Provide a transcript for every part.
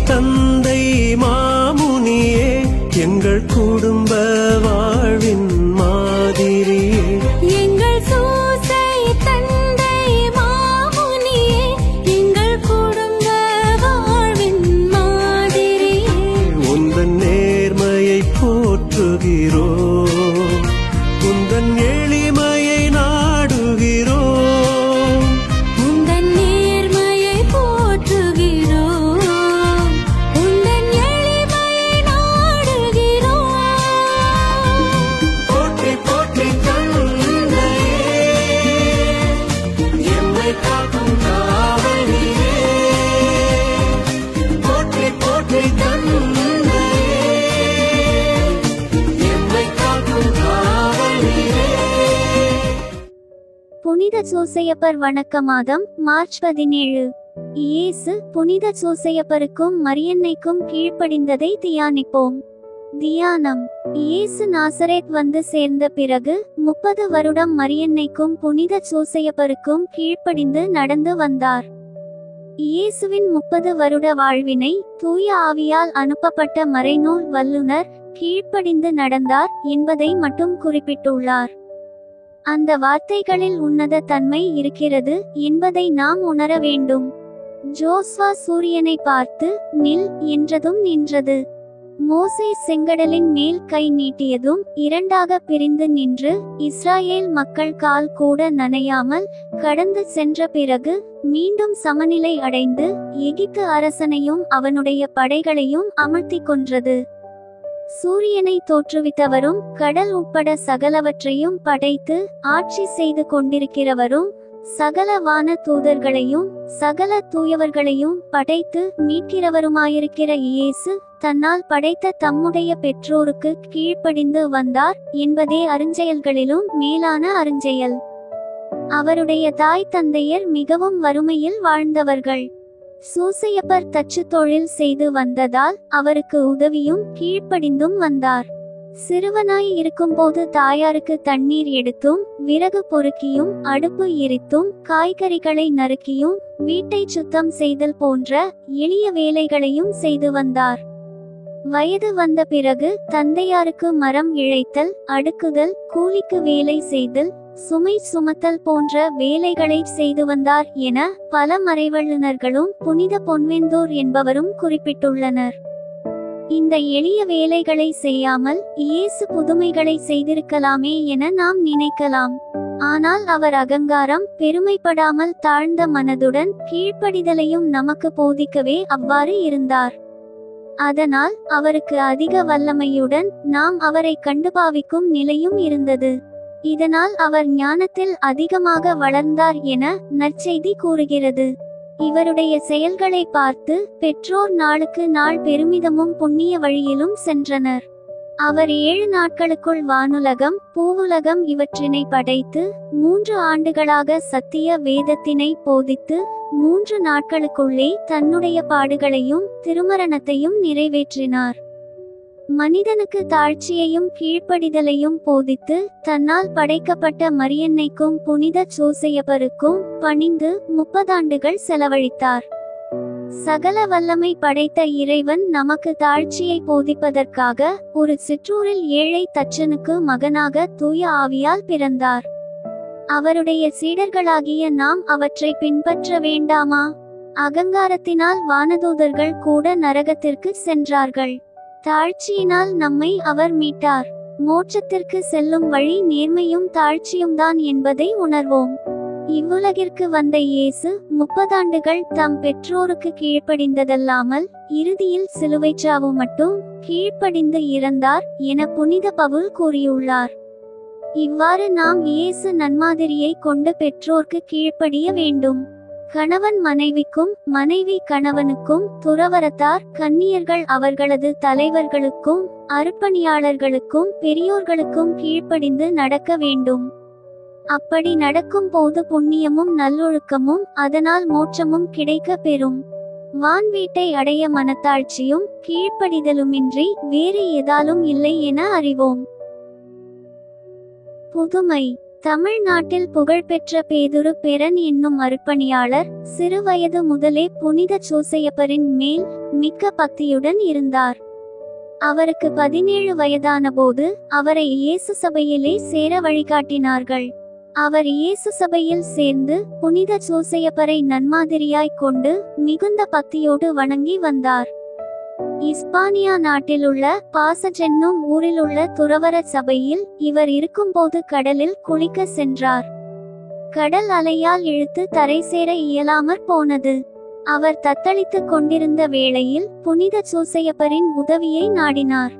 தந்தை மாமுனியே, எங்கள் குடும்ப வாழ்வின் மாதிரியே. எங்கள் சூசை தந்தை மாமுனியே, எங்கள் குடும்ப வாழ்வின் மாதிரியே. உந்தன் நேர்மையை போற்றுகிறோம், உந்தன் எளிமையை நாடுகிறோம். உந்தன் நேர்மையை போற்றுகிறோம், உந்தன் எளிமையை நாடுகிறோம். போற்றி போற்றி தந்தையே, எம்மை காக்கும் காவலியே. போற்றி போற்றி தந்தையே, எம்மை காக்கும் காவலியே. புனித சூசையப்பர் வணக்க மாதம் மார்ச் 17. இயேசு புனித சூசையப்பருக்கும் மரியன்னைக்கும் கீழ்ப்படிந்ததை தியானிப்போம். தியானம். இயேசு நாசரேத் வந்து சேர்ந்த பிறகு 30 வருடம் மரியன்னைக்கும் புனித சூசையப்பருக்கும் கீழ்ப்படிந்து நடந்து வந்தார். இயேசுவின் 30 வருட வாழ்வினை தூய ஆவியால் அனுப்பப்பட்ட மறைநூல் வல்லுனர் கீழ்ப்படிந்து நடந்தார் என்பதை மட்டும் குறிப்பிட்டுள்ளார். அந்த வார்த்தைகளில் உன்னத தன்மை இருக்கிறது என்பதை நாம் உணர வேண்டும். ஜோஸ்வா சூரியனை பார்த்து நில் என்றதும் நின்றது. மோசே செங்கடலின் மேல் கை நீட்டியதும் இரண்டாக பிரிந்து நின்று இஸ்ராயேல் மக்கள் கால் கூட நனையாமல் கடந்து சென்ற பிறகு மீண்டும் சமநிலை அடைந்து எகிப்து அரசனையும் அவனுடைய படைகளையும் அமர்த்தி கொன்றது. சூரியனை தோற்றுவித்தவரும் கடல் உட்பட சகலவற்றையும் படைத்து ஆட்சி செய்து கொண்டிருக்கிறவரும் சகல வான தூதர்களையும் சகல தூயவர்களையும் படைத்து மீட்கிறவருமாயிருக்கிற இயேசு தன்னால் படைத்த தம்முடைய பெற்றோருக்கு கீழ்ப்படிந்து வந்தார் என்பதே அருஞ்செயல்களிலும் மேலான அருஞ்செயல். அவருடைய தாய் தந்தையர் மிகவும் வறுமையில் வாழ்ந்தவர்கள். சூசையப்பர் தச்சு தொழில் செய்து வந்ததால் அவருக்கு உதவியும் கீழ்ப்படிந்தும் வந்தார். சிறுவனாய் இருக்கும்போது தாயாருக்கு தண்ணீர் எடுத்தும் விறகு பொறுக்கியும் அடுப்பு எரித்தும் காய்கறிகளை நறுக்கியும் வீட்டை சுத்தம் செய்தல் போன்ற எளிய வேலைகளையும் செய்து வந்தார். வயது வந்த பிறகு தந்தையாருக்கு மரம் இழைத்தல், அடுக்குதல், கூலிக்கு வேலை செய்தல், சுமை சுமத்தல் போன்ற வேலைகளை செய்து வந்தார் என பல மறைவல்லுனர்களும் புனித பொன்வெந்தூர் என்பவரும் குறிப்பிட்டுள்ளனர். இந்த எளிய வேலைகளை செய்யாமல் இயேசு புதுமைகளை செய்திருக்கலாமே என நாம் நினைக்கலாம். ஆனால் அவர் அகங்காரம், பெருமைப்படாமல் தாழ்ந்த மனதுடன் கீழ்ப்படிதலையும் நமக்கு போதிக்கவே அவ்வாறு இருந்தார். அதனால் அவருக்கு அதிக வல்லமையுடன் நாம் அவரை கண்டுபாவிக்கும் நிலையும் இருந்தது. இதனால் அவர் ஞானத்தில் அதிகமாக வளர்ந்தார் என நற்செய்தி கூறுகிறது. இவருடைய செயல்களை பார்த்து பெற்றோர் நாளுக்கு நாள் பெருமிதமும் புண்ணிய வழியிலும் சென்றனர். அவர் 7 நாட்களுக்குள் வானுலகம், பூவுலகம் இவற்றினை படைத்து 3 ஆண்டுகளாக சத்திய வேதத்தினை போதித்து 3 நாட்களுக்குள்ளே தன்னுடைய பாடுகளையும் திருமரணத்தையும் நிறைவேற்றினார். மனிதனுக்கு தாழ்ச்சியையும் கீழ்ப்படிதலையும் போதித்து தன்னால் படைக்கப்பட்ட மரியன்னைக்கும் புனித சூசையப்பருக்கும் பணிந்து 30 ஆண்டுகள் செலவழித்தார். சகல வல்லமை படைத்த இறைவன் நமக்கு தாழ்ச்சியை போதிப்பதற்காக ஒரு சிற்றூரில் ஏழை தச்சனுக்கு மகனாக தூய ஆவியால் பிறந்தார். அவருடைய சீடர்களாகிய நாம் அவற்றை பின்பற்ற வேண்டாமா? அகங்காரத்தினால் வானதூதர்கள் கூட நரகத்திற்கு சென்றார்கள். தாழ்ச்சியினால் நம்மை அவர் மீட்டார். மோட்சத்திற்கு செல்லும் வழி நேர்மையும் தாழ்ச்சியும் தான் என்பதை உணர்வோம். இவ்வுலகிற்கு வந்த இயேசு 30 ஆண்டுகள் தம் பெற்றோருக்கு கீழ்ப்படிந்ததல்லாமல் இறுதியில் சிலுவைச் சாவு மட்டும் கீழ்ப்படிந்து இறந்தார் என புனித பவுல் கூறியுள்ளார். இவ்வாறு நாம் இயேசு நன்மாதிரியை கொண்டு பெற்றோர்க்கு கீழ்ப்படிய வேண்டும். கணவன் மனைவிக்கும், மனைவி கணவனுக்கும், துறவரத்தார் கன்னியர்கள் அவர்களது தலைவர்களுக்கும், அர்ப்பணியாளர்களுக்கும், பெரியோர்களுக்கும் கீழ்ப்படிந்து நடக்க வேண்டும். அப்படி நடக்கும் போது புண்ணியமும் நல்லொழுக்கமும் அதனால் மோட்சமும் கிடைக்க பெறும். வான் வீட்டை அடைய மனத்தாழ்ச்சியும் கீழ்ப்படிதலுமின்றி வேறு எதாலும் இல்லை என அறிவோம். புதுமை. தமிழ்நாட்டில் புகழ்பெற்ற பேதுரு பெரன் என்னும் அருட்பணியாளர் சிறுவயது முதலே புனித சூசையப்பரின் மேல் மிக்க பக்தியுடன் இருந்தார். அவருக்கு 17 வயதான போது அவரை இயேசு சபையிலே சேர வழிகாட்டினார்கள். அவர் இயேசு சபையில் சேர்ந்து புனித சூசையப்பரை நன்மாதிரியாய் கொண்டு மிகுந்த பக்தியோடு வணங்கி வந்தார். இஸ்பானியா நாட்டிலுள்ள பாசஜ் என்னும் ஊரிலுள்ள துறவற சபையில் இவர் இருக்கும்போது கடலில் குளிக்க சென்றார். கடல் அலையால் இழுத்து தரை சேர இயலாமற் போனது. அவர் தத்தளித்துக் கொண்டிருந்த வேளையில் புனித சூசையப்பரின் உதவியை நாடினார்.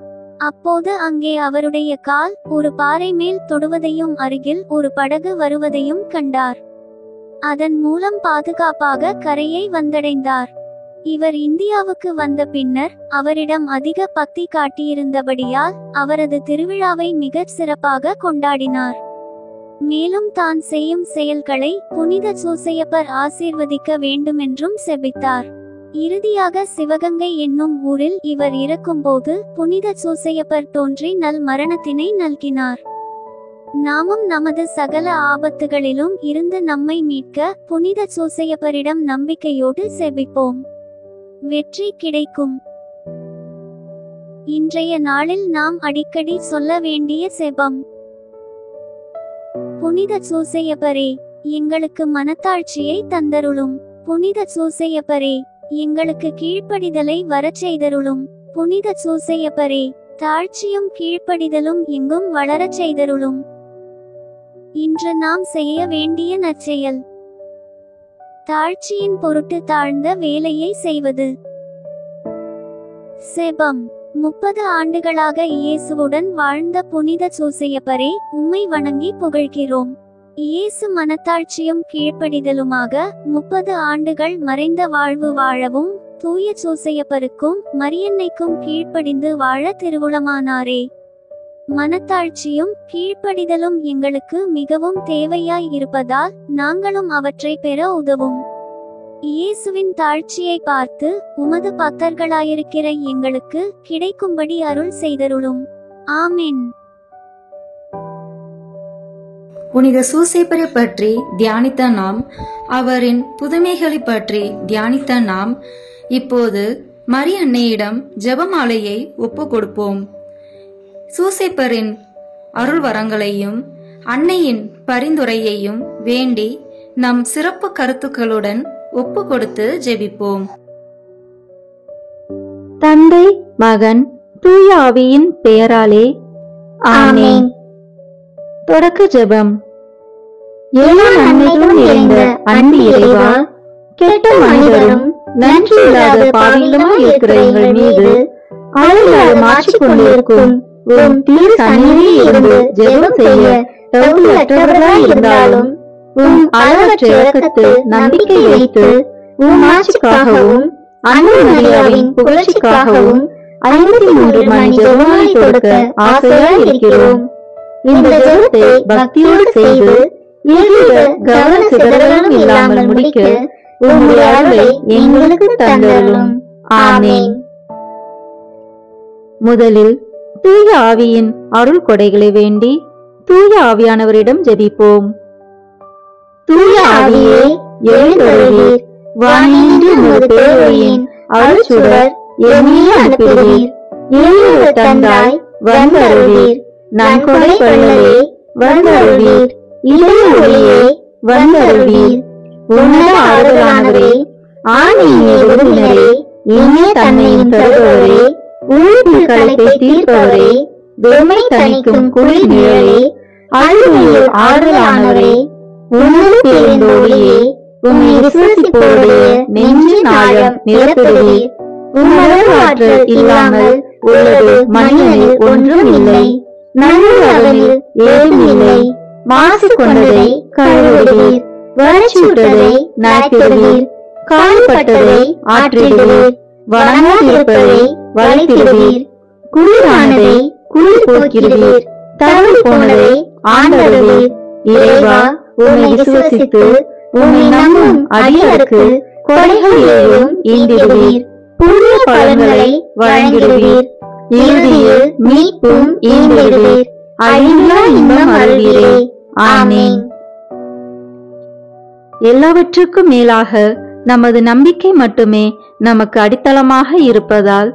அப்போது அங்கே அவருடைய கால் ஒரு பாறை மேல் தொடுவதையும் அருகில் ஒரு படகு வருவதையும் கண்டார். அதன் மூலம் பாதுகாப்பாக கரையை வந்தடைந்தார். இவர் இந்தியாவுக்கு வந்த பின்னர் அவரிடம் அதிக பக்தி காட்டியிருந்தபடியால் அவரது திருவிழாவை மிகச் சிறப்பாக கொண்டாடினார். மேலும் தான் செய்யும் செயல்களை புனித சூசையப்பர் ஆசீர்வதிக்க வேண்டுமென்றும் செபித்தார். இறுதியாக சிவகங்கை என்னும் ஊரில் இவர் இறக்கும்போது புனித சூசையப்பர் தோன்றி நல் மரணத்தினை நல்கினார். நாமும் நமது சகல ஆபத்துகளிலும் இருந்து நம்மை மீட்க புனித சூசையப்பரிடம் நம்பிக்கையோடு செபிப்போம். வெற்றி கிடைக்கும். இன்றைய நாளில் நாம் அடிக்கடி சொல்ல வேண்டிய செபம். புனித சூசையப்பரே, எங்களுக்கு மனத்தாழ்ச்சியை தந்தருளும். புனித சூசையப்பரே, எங்களுக்கு கீழ்ப்படிதலை வரச் செய்தருளும். புனித சூசையப்பரே, தாழ்ச்சியும் கீழ்ப்படிதலும் எங்கும் வளரச் செய்தருளும். இன்று நாம் செய்ய வேண்டிய நற்செயல். தாழ்ச்சியின் பொருட்டு தாழ்ந்த வேலையை செய்வது. செபம். 30 ஆண்டுகளாக இயேசுவுடன் வாழ்ந்த புனித சூசையப்பரே, உம்மை வணங்கி புகழ்கிறோம். இயேசு மனத்தாழ்ச்சியும் கீழ்ப்படிதலுமாக 30 ஆண்டுகள் மறைந்த வாழ்வு வாழவும் தூய சூசையப்பருக்கும் மரியன்னைக்கும் கீழ்ப்படிந்து வாழ திருவுளமானாரே. மனத்தாழ்ச்சியும் கீழ்ப்படிதலும் எங்களுக்கு மிகவும் தேவையாய் இருப்பதால் நாங்களும் அவற்றை பெற உதவும். இயேசுவின் தாழ்ச்சியை பார்த்து உமது பக்தர்களாயிருக்கிற எங்களுக்கு கிடைக்கும்படி அருள் செய்தருளும். ஆமென். புனித சூசையப்பரை பற்றி தியானித்த நாம், அவரின் புதுமைகளை பற்றி தியானித்த நாம், இப்போது மரியன்னையிடம் ஜெபமாலையை ஒப்பு கொடுப்போம். சூசையப்பரின் அருள் வரங்களையும் அன்னையின் பரிந்துரையையும் வேண்டி நம் சிறப்பு கருத்துக்களுடன் ஒப்பு கொடுத்து ஜெபிப்போம். தந்தை, மகன், தூய ஆவியின் பெயராலே ஆமென். தொடக்க ஜெபம். எல்லா நன்மைகளும் நிறைந்த அன்பு இறைவா, கெட்ட மனிதரும் நன்றியில்லாத பாவிகளுமாய் இருக்கிற எங்கள் மீது அளவில்லாத மாற்றிக் கொண்டிருக்கும் உம் திரு சந்நிதியில் இருந்து ஜெபம் செய்ய தகுதியற்றவர்களாய் இருந்தாலும் உம் அளவற்ற இரக்கத்தில் நம்பிக்கை வைத்து உம் ஆட்சிக்காகவும் அன்னை மரியாவின் புகழ்ச்சிக்காகவும் 53 மணி ஜெபமாலை கொடுக்க ஆசையாய் இருக்கிறோம். இந்த ஜெபத்தை பக்தியோடு செய்து எவ்வித கவன சிதறலும் இல்லாமல் முடிக்க உம்முடைய அருளை எங்களுக்கு தந்தருளும். ஆமென். முதலில் தூய ஆவியின் அருள் கொடைகளை வேண்டி தூய ஆவியானவரிடம் ஜெபிப்போம். தூய ஆவியே, எழுந்தருளீர். வானின்று உமது பேரொளியின் அருள்சுடர் எம்மீது அனுப்புகிறீர். எழுந்த தந்தாய் வந்தருளீர். நன்கொடை வள்ளலே வந்தருளீர். இதய ஒளியே வந்தருளீர். உன்னத ஆறுதலானவரே, ஆன்மீக விருந்தினரே, இனிய தன்மையின் தருபவரே, உழைப்பு களைப்பை தீர்ப்பவரே, வெம்மை தணிக்கும் குளிர் நிழலே, அழுகையில் ஆறுதலானவரே, உன்னத பேரின் ஒளியே, உம்மை விசுவாசிப்போருடைய நெஞ்சின் ஆழம் நிரப்புகிறீர். உம்மளவு ஆற்றல் இல்லாமல் உள்ளது மனிதனில் ஒன்றும் இல்லை. நல்ல அவனில் ஏதும் இல்லை. மாசு கொண்டதை கழுவுகிறீர். வறட்சியுற்றதை நனைத்திடுவீர். காயப்பட்டதை ஆற்றிடுவீர். வணங்காதிருப்பதை வளைத்திடுவீர். குளிரானதை குளிர் போக்கிறீர். தவறு போனதை ஆண்டருவீர். இறைவா, உம்மை விசுவசித்து உம்மை நம்பும் அடியாருக்கு கொடைகளையும் ஈந்திடுவீர். புண்ணிய பலன்களை வழங்கிடுவீர். இறுதியில் மீட்பும் ஈந்திடுவீர். அழிவில்லா இன்பம் அருள்வீரே. ஆமென். எல்லாவற்றுக்கும் மேலாக நமது நம்பிக்கை மட்டுமே நமக்கு அடித்தளமாக இருப்பதால்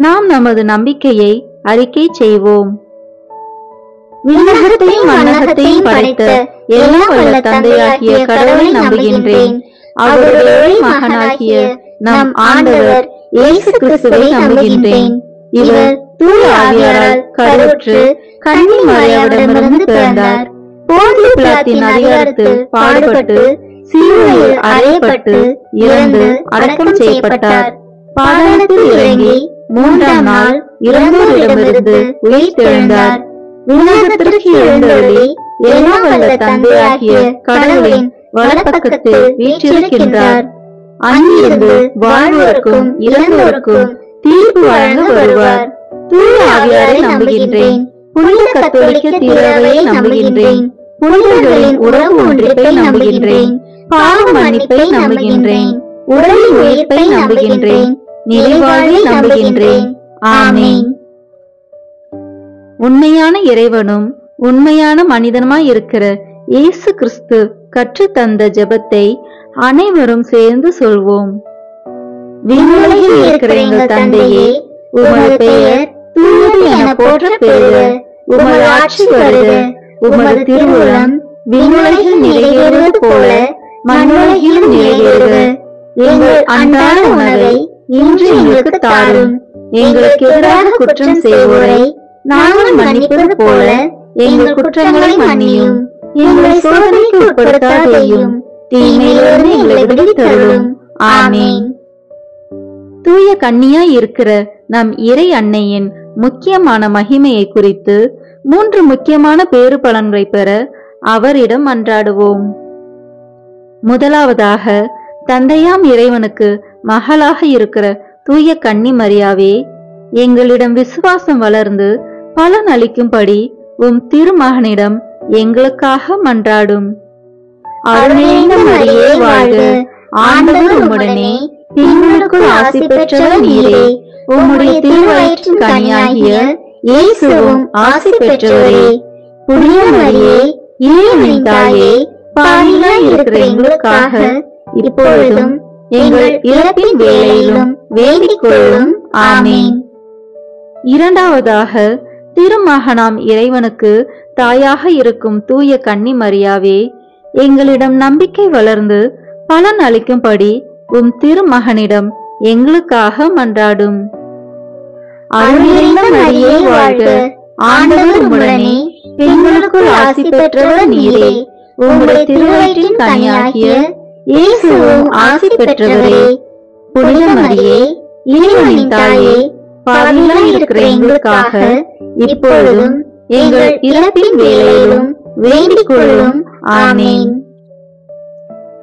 நாம் நமது நம்பிக்கையை அறிக்கை செய்வோம். விண்ணகத்தையும் மண்ணகத்தையும் படைத்த எல்லாம் வல்ல தந்தையாகிய கடவுளை நம்புகின்றேன். அவருடைய ஒரே மகனாகிய நம் ஆண்டவர் இயேசு கிறிஸ்துவை நம்புகின்றேன். இவர் தூய ஆவியாரால் கருவுற்று கன்னி மரியாவிடமிருந்து பிறந்தார். போந்திய பிலாத்தின் அதிகாரத்தில் பாடுபட்டு சிலுவையில் அறையப்பட்டு இறந்து அடக்கம் செய்யப்பட்டார். பாதாளத்தில் இறங்கி 3ஆம் நாள் இறந்தோரிடமிருந்து உயிர்த்தெழுந்தார். விண்ணகத்திற்கு எழுந்தருளி எல்லாம் வல்ல தந்தையாகிய கடவுளின் வலப்பக்கத்தில் வீற்றிருக்கின்றார். அங்கிருந்து வாழ்வோருக்கும் இறந்தோருக்கும் தீர்ப்பு வழங்க வருவார். தூய ஆவியாரை நம்புகின்றேன். புனித கத்தோலிக்க திருவையை நம்புகின்றேன். புனிதர்களின் உறவு ஒன்றிப்பை நம்புகின்றேன். பாவ மன்னிப்பை நம்புகின்றேன். உடலின் உயிர்ப்பை நம்புகின்றேன். நிறைவாழ்வை நம்புகின்றேன். ஆமென். உண்மையான இறைவனும் உண்மையான மனிதனுமாய் இருக்கிற இயேசு கிறிஸ்து கற்றுத்தந்த ஜெபத்தை அனைவரும் சேர்ந்து சொல்வோம். விண்ணுலகில் இருக்கிற எங்கள் தந்தையே, உமது பெயர் தூயது என போற்ற பெறுக. உமது ஆட்சி வருக. உமது திருவுளம் விண்ணுலகில் நிறைவேறுவது போல மண்ணுலகிலும் நிறைவேறுக. எங்கள் அன்றாட உணவை இன்று எங்களுக்கு தாரும். எங்களுக்கு எதிராக குற்றம் செய்வோரை நாங்கள் மன்னிப்பது போல எங்கள் குற்றங்களை மன்னியும். எங்களை சோதனைக்கு உட்படுத்தாதேயும், தீமையிலிருந்து எங்களை விடுவித்தருளும். ஆமென். தூய கன்னியாய் இருக்கிற நம் இறை அன்னையின் முக்கியமான மகிமையை குறித்து 3 முக்கியமான பேறு பலன்களை பெற அவரிடம் மன்றாடுவோம். முதலாவதாக, தந்தையாம் இறைவனுக்கு மகளாக இருக்கிற தூய கன்னி மரியாவே, எங்களிடம் விசுவாசம் வளர்ந்து பலன் அளிக்கும்படி உம் திருமகனிடம் எங்களுக்காக மன்றாடும். அருள்நிறைந்த மரியே வாழ்க. ஆண்டவர் உம்முடனே, பெண்களுக்குள் ஆசி பெற்றவர் நீரே. உம்முடைய திருவயிற்றின் கனியாகிய இயேசுவும் ஆசி பெற்றவரே. புனித மரியே, இறைவனின் தாயே, பாவிகளாய் இருக்கிற எங்களுக்காக இப்பொழுதும் எங்கள் இறப்பின் வேளையிலும் வேண்டிக் கொள்ளும். ஆமென். இரண்டாவதாக, திருமகனாம் இறைவனுக்கு தாயாக இருக்கும் தூய கன்னி மரியாவே, எங்களிடம் நம்பிக்கை வளர்ந்து பலன் அளிக்கும்படி உம் திருமகனிடம் எங்களுக்காக மன்றாடும். அருள்நிறைந்த மரியே வாழ்க. ஆண்டவர் உம்முடனே, பெண்களுக்குள் ஆசி பெற்றவர் நீரே. உம்முடைய திருவயிற்றின் கனியாகிய இயேசுவும் ஆசி பெற்றவரே. புனித மரியே, இறைவனின் தாயே, பாவிகளாய் இருக்கிற எங்களுக்காக இப்பொழுதும் எங்கள் இறப்பின் வேளையிலும் வேண்டிக் கொள்ளும். ஆமென்.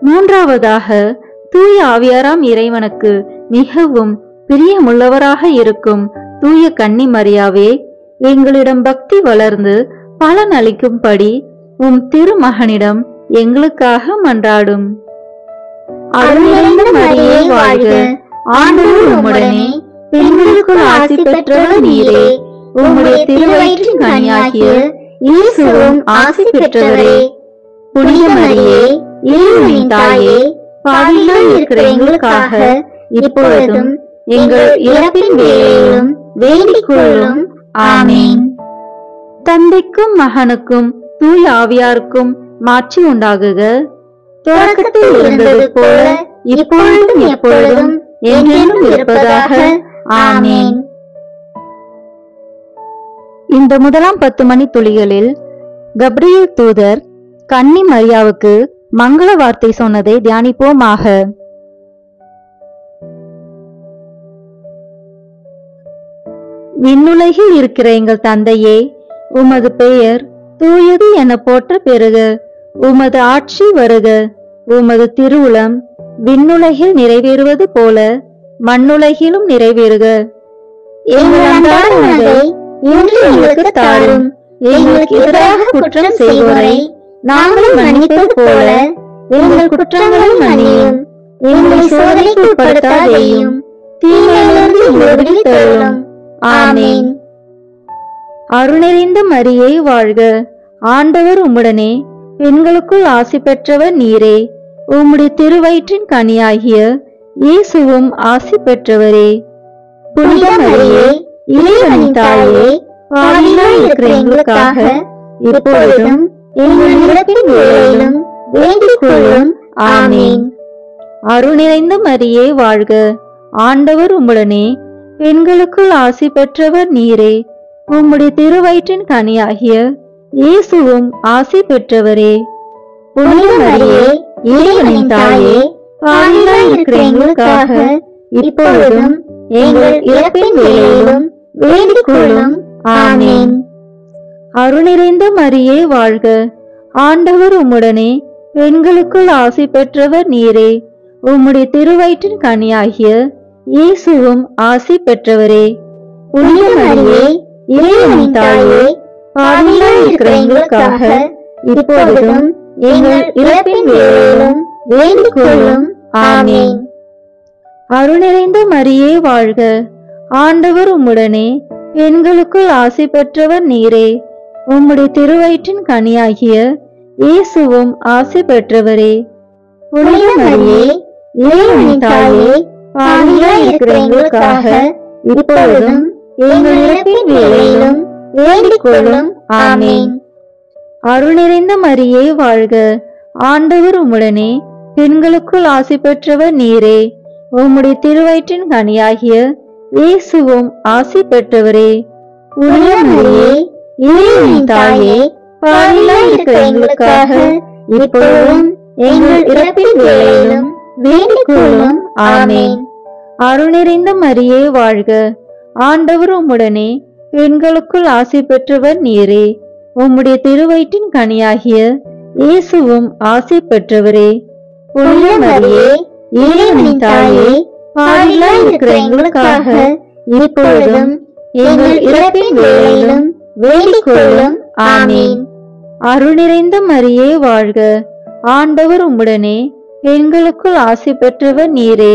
மூன்றாவதாக, தூய ஆவியாராம் இறைவனுக்கு மிகவும் பிரியமுள்ளவராக இருக்கும் தூய கன்னி மரியாவே, எங்களிடம் பக்தி வளர்ந்து பலன் அளிக்கும்படி உம் திருமகனிடம் எங்களுக்காக மன்றாடும். அருள்நிறைந்த மரியே வாழ்க. ஆண்டவர் உம்முடனே, பெண்களுக்குள் ஆசி பெற்றவர் நீரே. உம்முடைய திருவயிற்றின் கனியாகிய இயேசுவும் ஆசி பெற்றவரே. புனித மரியே, இறைவனின் தாயே, பாவிகளாய் இருக்கிற எங்களுக்காக இப்பொழுதும் எங்கள் இறப்பின் வேளையிலும் வேண்டிக் கொள்ளும். ஆமென். தந்தைக்கும் மகனுக்கும் தூய ஆவியாருக்கும் மாட்சி உண்டாகுக. தொடக்கத்தில் இருந்தது போல இப்பொழுதும் எப்பொழுதும் என்றென்றும் இருப்பதாக. ஆமென். இந்த முதலாம் 10 மணி துளிகளில் கப்ரியேல் தூதர் கன்னி மரியாவுக்கு மங்கள வார்த்தை சொன்னதை தியானிப்போமாக. விண்ணுலகில் இருக்கிற எங்கள் தந்தையே, உமது பெயர் தூயது என போற்ற பெறுக. உமது ஆட்சி வருக. உமது திருவுளம் விண்ணுலகில் நிறைவேறுவது போல மண்ணுலகிலும் நிறைவேறுக. எங்கள் அன்றாட உணவை இன்று எங்களுக்கு தாரும். எங்களுக்கு எதிராக குற்றம் செய்வோரை நாங்கள் மன்னிப்பது போல எங்கள் குற்றங்களை மன்னியும். எங்களை சோதனைக்கு உட்படுத்தாதேயும், தீமையிலிருந்து எங்களை விடுவித்தருளும். ஆமென். அருள்நிறைந்த மரியே வாழ்க. ஆண்டவர் உம்முடனே, பெண்களுக்குள் ஆசி பெற்றவர் நீரே. உம்முடைய திருவயிற்றின் கனியாகிய இயேசுவும் ஆசி பெற்றவரே. புனித மரியே, இறைவனின் தாயே, பாவிகளாய் இருக்கிற எங்களுக்காக இப்பொழுதும் எங்கள் இறப்பின் வேளையிலும் வேண்டிக் கொள்ளும். ஆமீன். அருள் நிறைந்த மரியே வாழ்க. ஆண்டவர் உம்முடனே. பெண்களுக்குள் ஆசி பெற்றவர் நீரே. உம்முடைய திருவயிற்றின் கனியாகிய இயேசுவும் ஆசி பெற்றவரே. புனித மரியே, இறைவனின் தாயே, பாவிகளாய் இருக்கிற எங்களுக்காக இப்பொழுதும் எங்கள் இறப்பின் வேளையிலும் வேண்டிக் கொள்ளும். ஆமீன். அருள் நிறைந்த மரியே வாழ்க. ஆண்டவர் உம்முடனே. பெண்களுக்குள் ஆசி பெற்றவர் நீரே. உம்முடைய திருவயிற்றின் கனியாகிய இயேசுவும் ஆசி பெற்றவரே. புனித மரியே, இறைவனின் தாயே, பாவிகளாய் இருக்கிற எங்களுக்காக இப்பொழுதும் எங்கள் இறப்பின் வேளையிலும் வேண்டிக் கொள்ளும். ஆமீன். அருள் நிறைந்த மரியே வாழ்க. ஆண்டவர் உம்முடனே. பெண்களுக்குள் ஆசி பெற்றவர் நீரே. உம்முடைய திருவயிற்றின் கனியாகிய இயேசுவும் ஆசி பெற்றவரே. புனித மரியே, இறைவனின் தாயே, பாவிகளாய் இருக்கிற எங்களுக்காக இப்பொழுதும் எங்கள் இறப்பின் வேளையிலும் வேண்டிக் கொள்ளும். ஆமீன். அருள் நிறைந்த மரியே வாழ்க. ஆண்டவர் உம்முடனே. பெண்களுக்குள் ஆசி பெற்றவர் நீரே. உம்முடைய திருவயிற்றின் கனியாகிய இயேசுவும் ஆசி பெற்றவரே. புனித மரியே, இறைவனின் தாயே, பாவிகளாய் இருக்கிற எங்களுக்காக இப்பொழுதும் எங்கள் இறப்பின் வேளையிலும் வேண்டிக் கொள்ளும். ஆமீன். அருள் நிறைந்த மரியே வாழ்க. ஆண்டவர் உம்முடனே. பெண்களுக்குள் ஆசி பெற்றவர் நீரே. உம்முடைய திருவயிற்றின் கனியாகிய இயேசுவும் ஆசி பெற்றவரே. புனித மரியே, இறைவனின் தாயே, பாவிகளாய் இருக்கிற எங்களுக்காக இப்பொழுதும் எங்கள் இறப்பின் வேளையிலும் வேண்டிக் கொள்ளும். ஆமீன். அருள் நிறைந்த மரியே வாழ்க. ஆண்டவர் உம்முடனே. பெண்களுக்குள் ஆசி பெற்றவர் நீரே.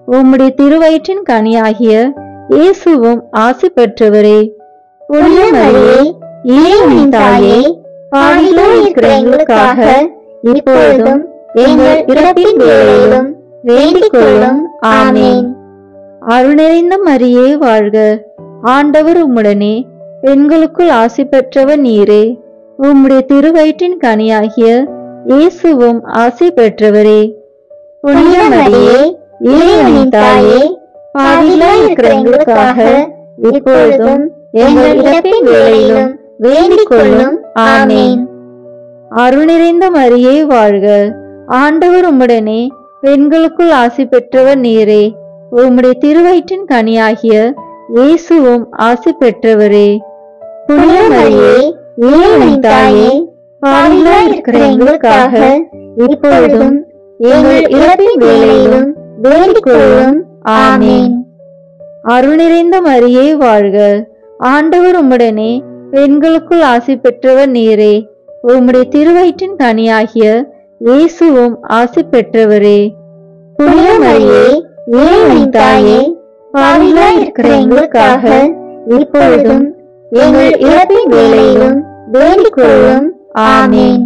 உம்முடைய திருவயிற்றின் கனியாகிய இயேசுவும் ஆசி பெற்றவரே. புனித மரியே, இறைவனின் தாயே, பாவிகளாய் இருக்கிற எங்களுக்காக இப்பொழுதும் எங்கள் இறப்பின் வேளையிலும் வேண்டிக் கொள்ளும். ஆமீன். அருள் நிறைந்த மரியே வாழ்க. ஆண்டவர் உம்முடனே. பெண்களுக்குள் ஆசி பெற்றவர் நீரே. உம்முடைய திருவயிற்றின் கனியாகிய இயேசுவும் ஆசி பெற்றவரே. புனித மரியே, இறைவனின் தாயே, பாவிகளாய் இருக்கிற எங்களுக்காக இப்பொழுதும் எங்கள் இறப்பின் வேளையிலும் வேண்டிக் கொள்ளும். ஆமீன். அருள் நிறைந்த மரியே வாழ்க. ஆண்டவர் உம்முடனே. பெண்களுக்குள் ஆசி பெற்றவர் நீரே. உம்முடைய திருவயிற்றின் கனியாகிய இயேசுவும் ஆசி பெற்றவரே. புனித மரியே, இறைவனின் தாயே, பாவிகளாய் இருக்கிற எங்களுக்காக இப்பொழுதும் எங்கள் இறப்பின் வேளையிலும் வேண்டிக் கொள்ளும். ஆமீன். அருள் நிறைந்த மரியே வாழ்க. ஆண்டவர் உம்முடனே. பெண்களுக்குள் ஆசி பெற்றவர் நீரே. உம்முடைய திருவயிற்றின் கனியாகிய இயேசுவும் ஆசி பெற்றவரே. புனித மரியே, இறைவனின் தாயே, பாவிகளாய் இருக்கிற எங்களுக்காக இப்பொழுதும் எங்கள் இறப்பின் வேளையிலும் வேண்டிக் கொள்ளும். ஆமீன்.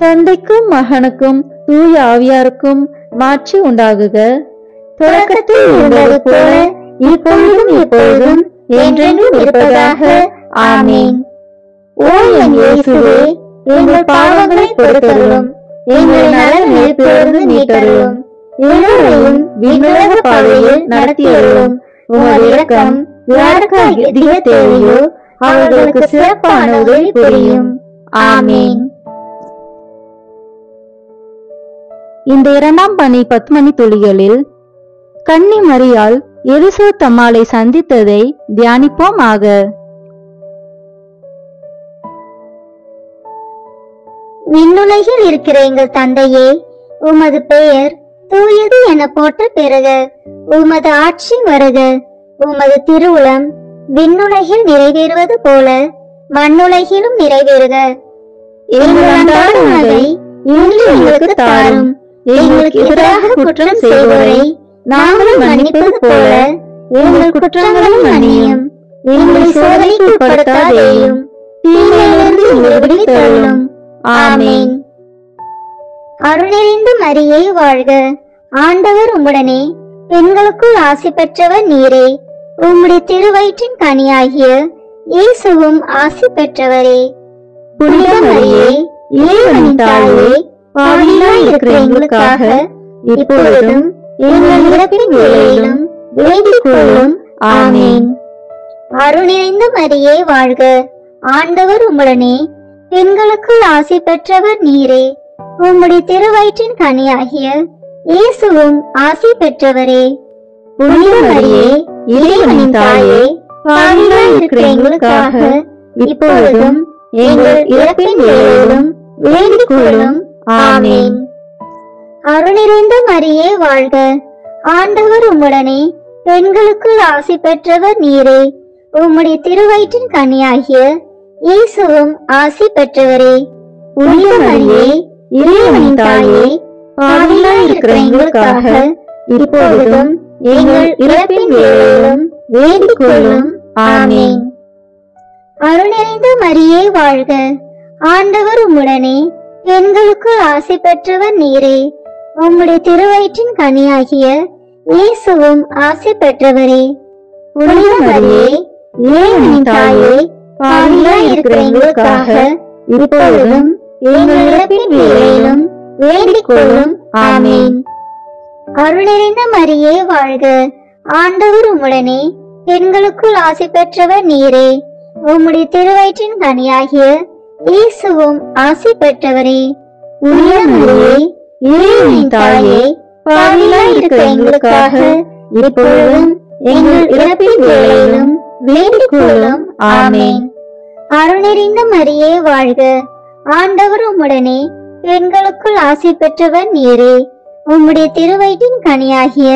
தந்தைக்கும் மகனுக்கும் தூய ஆவியாருக்கும் மாட்சி உண்டாகுக. தொடக்கத்தில் இருந்தது போல இப்பொழுதும் எப்பொழுதும் என்றென்றும் இருப்பதாக. ஆமீன். ஓ என் இயேசுவே, எங்கள் பாவங்களை பொறுத்தருளும். எங்களை நலனிலிருந்து மீட்டருளும். எல்லோரையும் விண்ணுலக பாதையில் நடத்தியருளும். உமது இரக்கம் யாருக்கு அதிக தேவையோ அவர்களுக்கு சிறப்பான உதவி புரியும். ஆமீன். இந்த இரண்டாம் பணி 10 மணி துளிகளில் கன்னி மரியாள் எலிசபெத் அம்மாளை சந்தித்ததை தியானிப்போமாக. விண்ணுலகில் இருக்கிற எங்கள் தந்தையே, உமது பெயர் தூயது என போற்ற பெறுக. உமது ஆட்சி வருக. உமது திருவுளம் விண்ணுலகில் நிறைவேறுவது போல மண்ணுலகிலும் நிறைவேறுக. எங்கள் அன்றாட உணவை இன்று எங்களுக்கு தாரும். எங்களுக்கு எதிராக குற்றம் செய்வோரை நாங்கள் மன்னிப்பது போல எங்கள் குற்றங்களை மன்னியும். எங்களை சோதனைக்கு உட்படுத்தாதேயும், தீமையிலிருந்து எங்களை விடுவித்தருளும். ஆமென். அருள்நிறைந்த மரியே வாழ்க, ஆண்டவர் உம்முடனே, பெண்களுக்குள் ஆசி பெற்றவர் நீரே. உம்முடைய திருவயிற்றின் கனியாகிய இயேசுவும் ஆசி பெற்றவரே. புனித மரியே, இறைவனின் தாயே, பாவிகளாய் இருக்கிற எங்களுக்காக இப்பொழுதும் எங்கள் இறப்பின் வேளையிலும் வேண்டிக் கொள்ளும். ஆமென். அருள்நிறைந்த மரியே வாழ்க, ஆண்டவர் உம்முடனே, பெண்களுக்குள் ஆசி பெற்றவர் நீரே. உம்முடைய திருவயிற்றின் கனியாகிய இயேசுவும் ஆசி பெற்றவரே. புனித மரியே, இறைவனின் தாயே, பாவிகளாய் இருக்கிற எங்களுக்காக இப்பொழுதும் எங்கள் இறப்பின் வேளையிலும் வேண்டிக் கொள்ளும். ஆமென். அருள்நிறைந்த மரியே வாழ்க, ஆண்டவர் உம்முடனே, பெண்களுக்குள் ஆசி பெற்றவர் நீரே. உம்முடைய திருவயிற்றின் கனியாகிய இயேசுவும் ஆசி பெற்றவரே. புனித மரியே, இறைவனின் தாயே, பாவிகளாய் இருக்கிற எங்களுக்காக இப்பொழுதும் எங்கள் இறப்பின் வேளையிலும் வேண்டிக் கொள்ளும். ஆமென். அருள்நிறைந்த மரியே வாழ்க, ஆண்டவர் உம்முடனே, பெண்களுக்குள் ஆசி பெற்றவர் நீரே. உம்முடைய திருவயிற்றின் கனியாகிய இயேசுவும் ஆசி பெற்றவரே. புனித மரியே, இறைவனின் தாயே, பாவிகளாய் இருக்கிற எங்களுக்காக இப்பொழுதும் எங்கள் இறப்பின் வேளையிலும் வேண்டிக் கொள்ளும். ஆமென். அருள்நிறைந்த மரியே வாழ்க, ஆண்டவர் உம்முடனே, பெண்களுக்குள் ஆசி பெற்றவர் நீரே. உம்முடைய திருவயிற்றின் கனியாகிய இயேசுவும் ஆசி பெற்றவரே. புனித மரியே, இறைவனின் தாயே, பாவிகளாய் இருக்கிற எங்களுக்காக இப்பொழுதும் எங்கள் இறப்பின் வேளையிலும் வேண்டிக் கொள்ளும். ஆமென். அருள்நிறைந்த மரியே வாழ்க, ஆண்டவர் உம்முடனே, பெண்களுக்குள் ஆசி பெற்றவர் நீரே. உம்முடைய திருவயிற்றின் கனியாகிய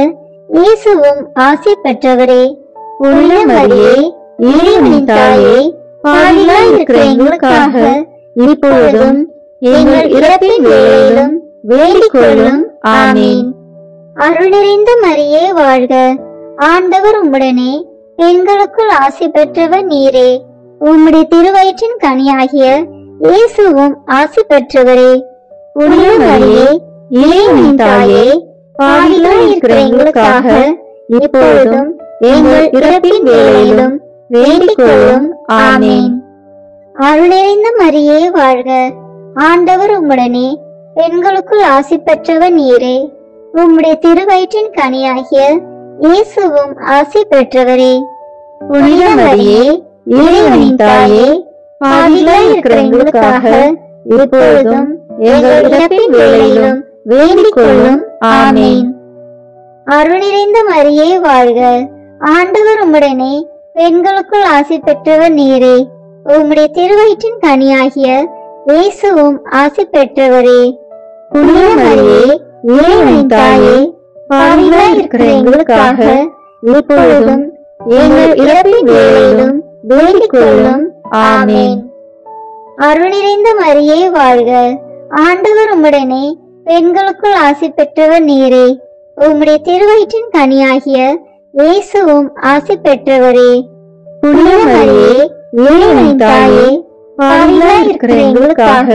இயேசுவும் ஆசி பெற்றவரே. புனித மரியே, இறைவனின் தாயே, பாவிகளாய் இருக்கிற எங்களுக்காக இப்பொழுதும் எங்கள் இறப்பின் வேளையிலும் வேண்டிக் கொள்ளும். ஆமென். அருள்நிறைந்த மரியே வாழ்க, ஆண்டவர் உம்முடனே, பெண்களுக்குள் ஆசி பெற்றவர் நீரே. உம்முடைய திருவயிற்றின் கனியாகிய இயேசுவும் ஆசி பெற்றவரே. புனித மரியே, இறைவனின் தாயே, பாவிகளாய் இருக்கிற எங்களுக்காக இப்பொழுதும் எங்கள் இறப்பின் வேளையிலும் வேண்டிக் கொள்ளும். ஆமென். அருள்நிறைந்த மரியே வாழ்க, ஆண்டவர் உம்முடனே, பெண்களுக்குள் ஆசி பெற்றவர் நீரே. உம்முடைய திருவயிற்றின் கனியாகிய இயேசுவும் ஆசி பெற்றவரே. புனித மரியே, இறைவனின் தாயே, பாவிகளாய் இருக்கிற எங்களுக்காக இப்பொழுதும் எங்கள் இறப்பின் வேளையிலும் வேண்டிக் கொள்ளும். ஆமென். அருள்நிறைந்த மரியே வாழ்க, ஆண்டவர் உம்முடனே, பெண்களுக்குள் ஆசி பெற்றவர் நீரே. உம்முடைய திருவயிற்றின் கனியாகிய இயேசுவும் ஆசி பெற்றவரே. புனித மரியே, இறைவனின் தாயே, பாவிகளாய் இருக்கிற எங்களுக்காக இப்பொழுதும் எங்கள் இறப்பின் வேளையிலும் வேண்டிக் கொள்ளும். ஆமென். அருள்நிறைந்த மரியே வாழ்க, ஆண்டவர் உம்முடனே, பெண்களுக்குள் ஆசி பெற்றவர் நீரே. உம்முடைய திருவயிற்றின் கனியாகிய இயேசுவும் ஆசி பெற்றவரே. புனித மரியே, இறைவனின் தாயே, பாவிகளாய் இருக்கிற எங்களுக்காக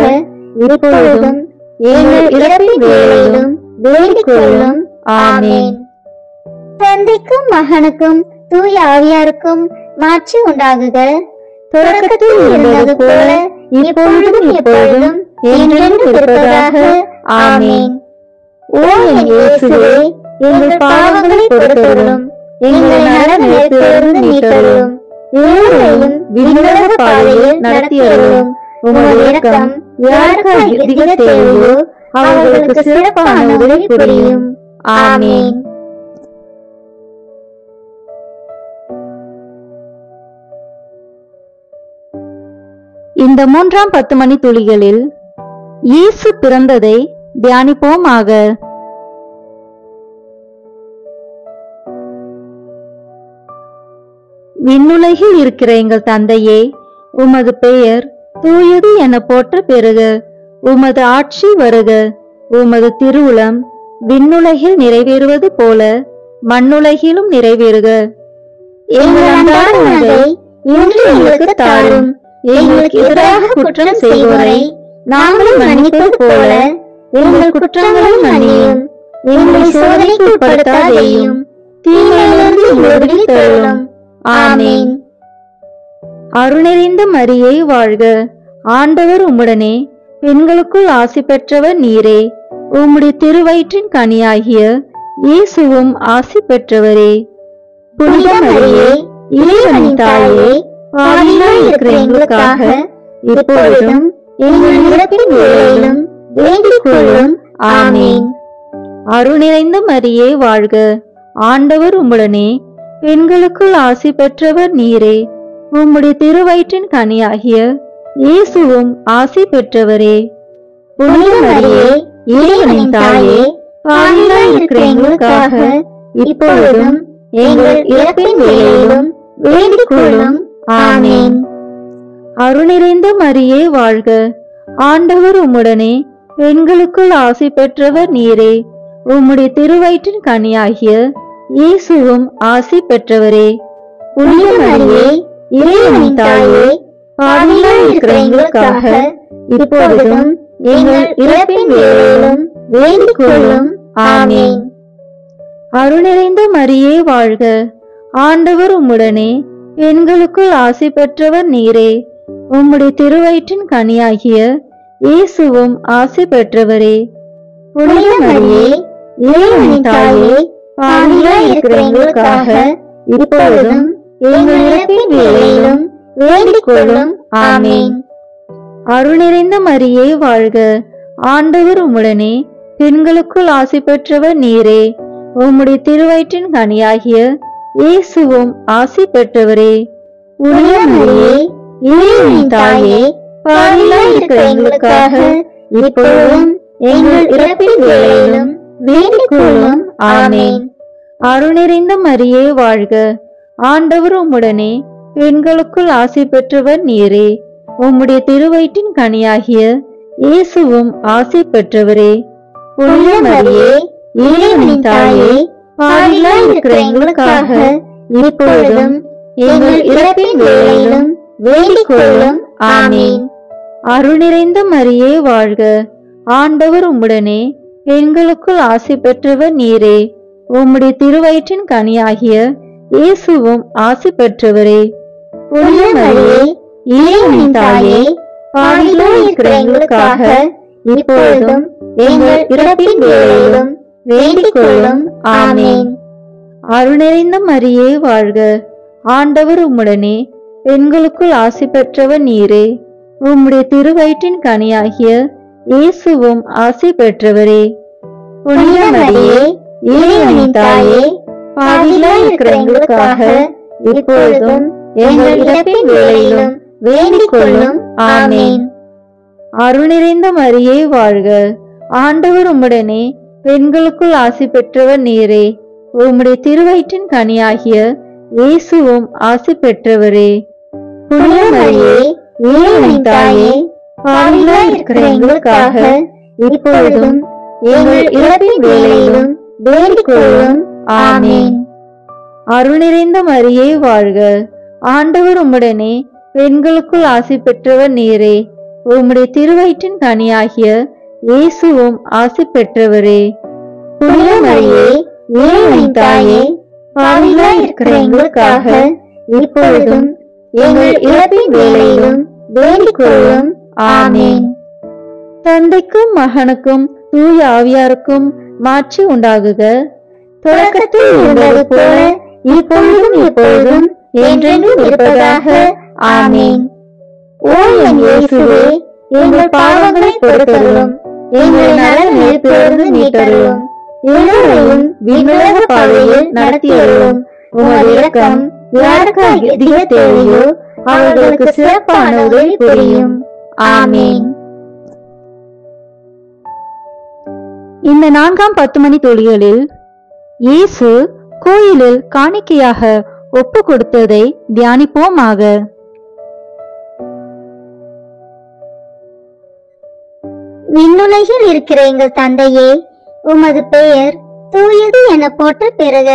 இப்பொழுதும் எங்கள் இறப்பின் வேளையிலும் வேண்டிக் கொள்ளும். ஆமென். தந்தைக்கும் மகனுக்கும் தூய ஆவியாருக்கும் மாட்சி உண்டாகுக. தொடக்கத்தில் இருந்தது போல இப்பொழுதும் எப்பொழுதும் என்றென்றும் இருப்பதாக. ஆமென். ஓ என் இயேசுவே, எங்கள் பாவங்களை பொறுத்தருளும், எங்கள் நரகத்திலிருந்து மீட்டருளும், எல்லோரையும் விண்ணுலக பாதையில் நடத்தியருளும். உமது இரக்கம் யாருக்கு அதிக தேவையோ அவர்களுக்கு சிறப்பான உதவி புரியும். ஆமென். இந்த 3ஆம் 10 மணி துளிகளில் இயேசு பிறந்ததை தியானிப்போமாக. விண்ணுலகில் இருக்கிற எங்கள் தந்தையே, உமது பெயர் தூயது என போற்ற பெறுக. உமது ஆட்சி வருக. உமது திருவுளம் விண்ணுலகில் நிறைவேறுவது போல மண்ணுலகிலும் நிறைவேறுக. எங்கள் அன்றாட உணவை இன்று எங்களுக்கு தாரும். எங்களுக்கு எதிராக குற்றம் செய்வோரை நாங்களும் மன்னிப்பது போல எங்கள் குற்றங்களை மன்னியும், எங்களை சோதனைக்கு உட்படுத்தாதேயும், தீமையிலிருந்து எங்களை விடுவித்தருளும். ஆமென். அருள்நிறைந்த மரியே வாழ்க, ஆண்டவர் உம்முடனே, பெண்களுக்குள் ஆசி பெற்றவர் நீரே. உம்முடைய திருவயிற்றின் கனியாகிய இயேசுவும் ஆசி பெற்றவரே. புனித மரியே, இறைவனின் தாயே, பாவிகளாய் இருக்கிற எங்களுக்காக இப்பொழுதும் எங்கள் இறப்பின் வேளையிலும் வேண்டிக் கொள்ளும். ஆமென். அருள்நிறைந்த மரியே வாழ்க, ஆண்டவர் உம்முடனே, பெண்களுக்குள் ஆசி பெற்றவர் நீரே. உம்முடைய திருவயிற்றின் கனியாகிய இயேசுவும் ஆசி பெற்றவரே. புனித மரியே, இறைவனின் தாயே, பாவிகளாய் இருக்கிற எங்களுக்காக இப்பொழுதும் எங்கள் இறப்பின் வேளையிலும் வேண்டிக் கொள்ளும். ஆமென். அருள்நிறைந்த மரியே வாழ்க, ஆண்டவர் உம்முடனே, பெண்களுக்குள் ஆசி பெற்றவர் நீரே. உம்முடைய திருவயிற்றின் கனியாகிய இயேசுவும் ஆசி பெற்றவரே. புனித மரியே, இறைவனின் தாயே, பாவிகளாய் இருக்கிற எங்களுக்காக இப்பொழுதும் எங்கள் இறப்பின் வேளையிலும் வேண்டிக் கொள்ளும். ஆமென். அருள்நிறைந்த மரியே வாழ்க, ஆண்டவர் உம்முடனே, பெண்களுக்குள் ஆசி பெற்றவர் நீரே. உம்முடைய திருவயிற்றின் கனியாகிய இயேசுவும் ஆசி பெற்றவரே. புனித மரியே, இறைவனின் தாயே, பாவிகளாய் இருக்கிற எங்களுக்காக இப்பொழுதும் எங்கள் இறப்பின் வேளையிலும் வேண்டிக் கொள்ளும். ஆமென். அருள்நிறைந்த மரியே வாழ்க, ஆண்டவர் உம்முடனே, பெண்களுக்குள் ஆசி பெற்றவர் நீரே. உம்முடைய திருவயிற்றின் கனியாகிய இயேசுவும் ஆசி பெற்றவரே. புனித மரியே, இறைவனின் தாயே, பாவிகளாய் இருக்கிற எங்களுக்காக இப்பொழுதும் எங்கள் இறப்பின் வேளையிலும் வேண்டிக் கொள்ளும். ஆமென். அருள்நிறைந்த மரியே வாழ்க, ஆண்டவர் உம்முடனே, பெண்களுக்குள் ஆசி பெற்றவர் நீரே. உம்முடைய திருவயிற்றின் கனியாகிய இயேசுவும் ஆசி பெற்றவரே. புனித மரியே, இறைவனின் தாயே, பாவிகளாய் இருக்கிற எங்களுக்காக இப்பொழுதும் எங்கள் இறப்பின் வேளையிலும் வேண்டிக் கொள்ளும். ஆமென். அருள்நிறைந்த மரியே வாழ்க, ஆண்டவர் உம்முடனே, பெண்களுக்குள் ஆசி பெற்றவர் நீரே. உம்முடைய திருவயிற்றின் கனியாகிய இயேசுவும் ஆசி பெற்றவரே. புனித மரியே, இறைவனின் தாயே, பாவிகளாய் இருக்கிற எங்களுக்காக இப்பொழுதும் எங்கள் இறப்பின் வேளையிலும் வேண்டிக் கொள்ளும். ஆமென். அருள்நிறைந்த மரியே வாழ்க, ஆண்டவர் உம்முடனே, பெண்களுக்குள் ஆசி பெற்றவர் நீரே. உம்முடைய திருவயிற்றின் கனியாகிய இயேசுவும் ஆசி பெற்றவரே. புனித மரியே, இறைவனின் தாயே, பாவிகளாய் இருக்கிற எங்களுக்காக இப்பொழுதும் எங்கள் இறப்பின் வேளையிலும் வேண்டிக் கொள்ளும். ஆமென். அருள்நிறைந்த மரியே வாழ்க, ஆண்டவர் உம்முடனே, பெண்களுக்குள் ஆசி பெற்றவர் நீரே. உம்முடைய திருவயிற்றின் கனியாகிய இயேசுவும் ஆசி பெற்றவரே. புனித மரியே, இறைவனின் தாயே, பாவிகளாய் இருக்கிற எங்களுக்காக இப்பொழுதும் எங்கள் இறப்பின் வேளையிலும் வேண்டிக் கொள்ளும். ஆமென். அருள்நிறைந்த மரியே வாழ்க, ஆண்டவர் உம்முடனே, பெண்களுக்குள் ஆசி பெற்றவர் நீரே. உம்முடைய திருவயிற்றின் கனியாகிய இயேசுவும் ஆசி பெற்றவரே. புனித மரியே, இறைவனின் தாயே, பாவிகளாய் இருக்கிற எங்களுக்காக இப்பொழுதும் எங்கள் இறப்பின் வேளையிலும் வேண்டிக் கொள்ளும். ஆமென். தந்தைக்கும் மகனுக்கும் தூய ஆவியாருக்கும் மாட்சி உண்டாகுக. தொடக்கத்தில் இருந்தது போல இப்பொழுதும் எப்பொழுதும் என்றென்றும் இருப்பதாக. ஆமென். ஓ என் இயேசுவே, எங்கள் பாவங்களை பொறுத்தருளும், எங்களை நரகத்திலிருந்து மீட்டருளும், எல்லோரையும் விண்ணுலக பாதையில் நடத்தியருளும். உமது இரக்கம் யாருக்கு அதிக தேவையோ அவர்களுக்கு சிறப்பான உதவி புரியும். ஆமென். இந்த 4ஆம் 10 மணி துளிகளில் இயேசு கோயிலில் காணிக்கையாக ஒப்பு கொடுத்ததை தியானிப்போமாக. விண்ணுலகில் இருக்கிற எங்கள் தந்தையே, உமது பெயர் தூயது என போற்ற பெறுக.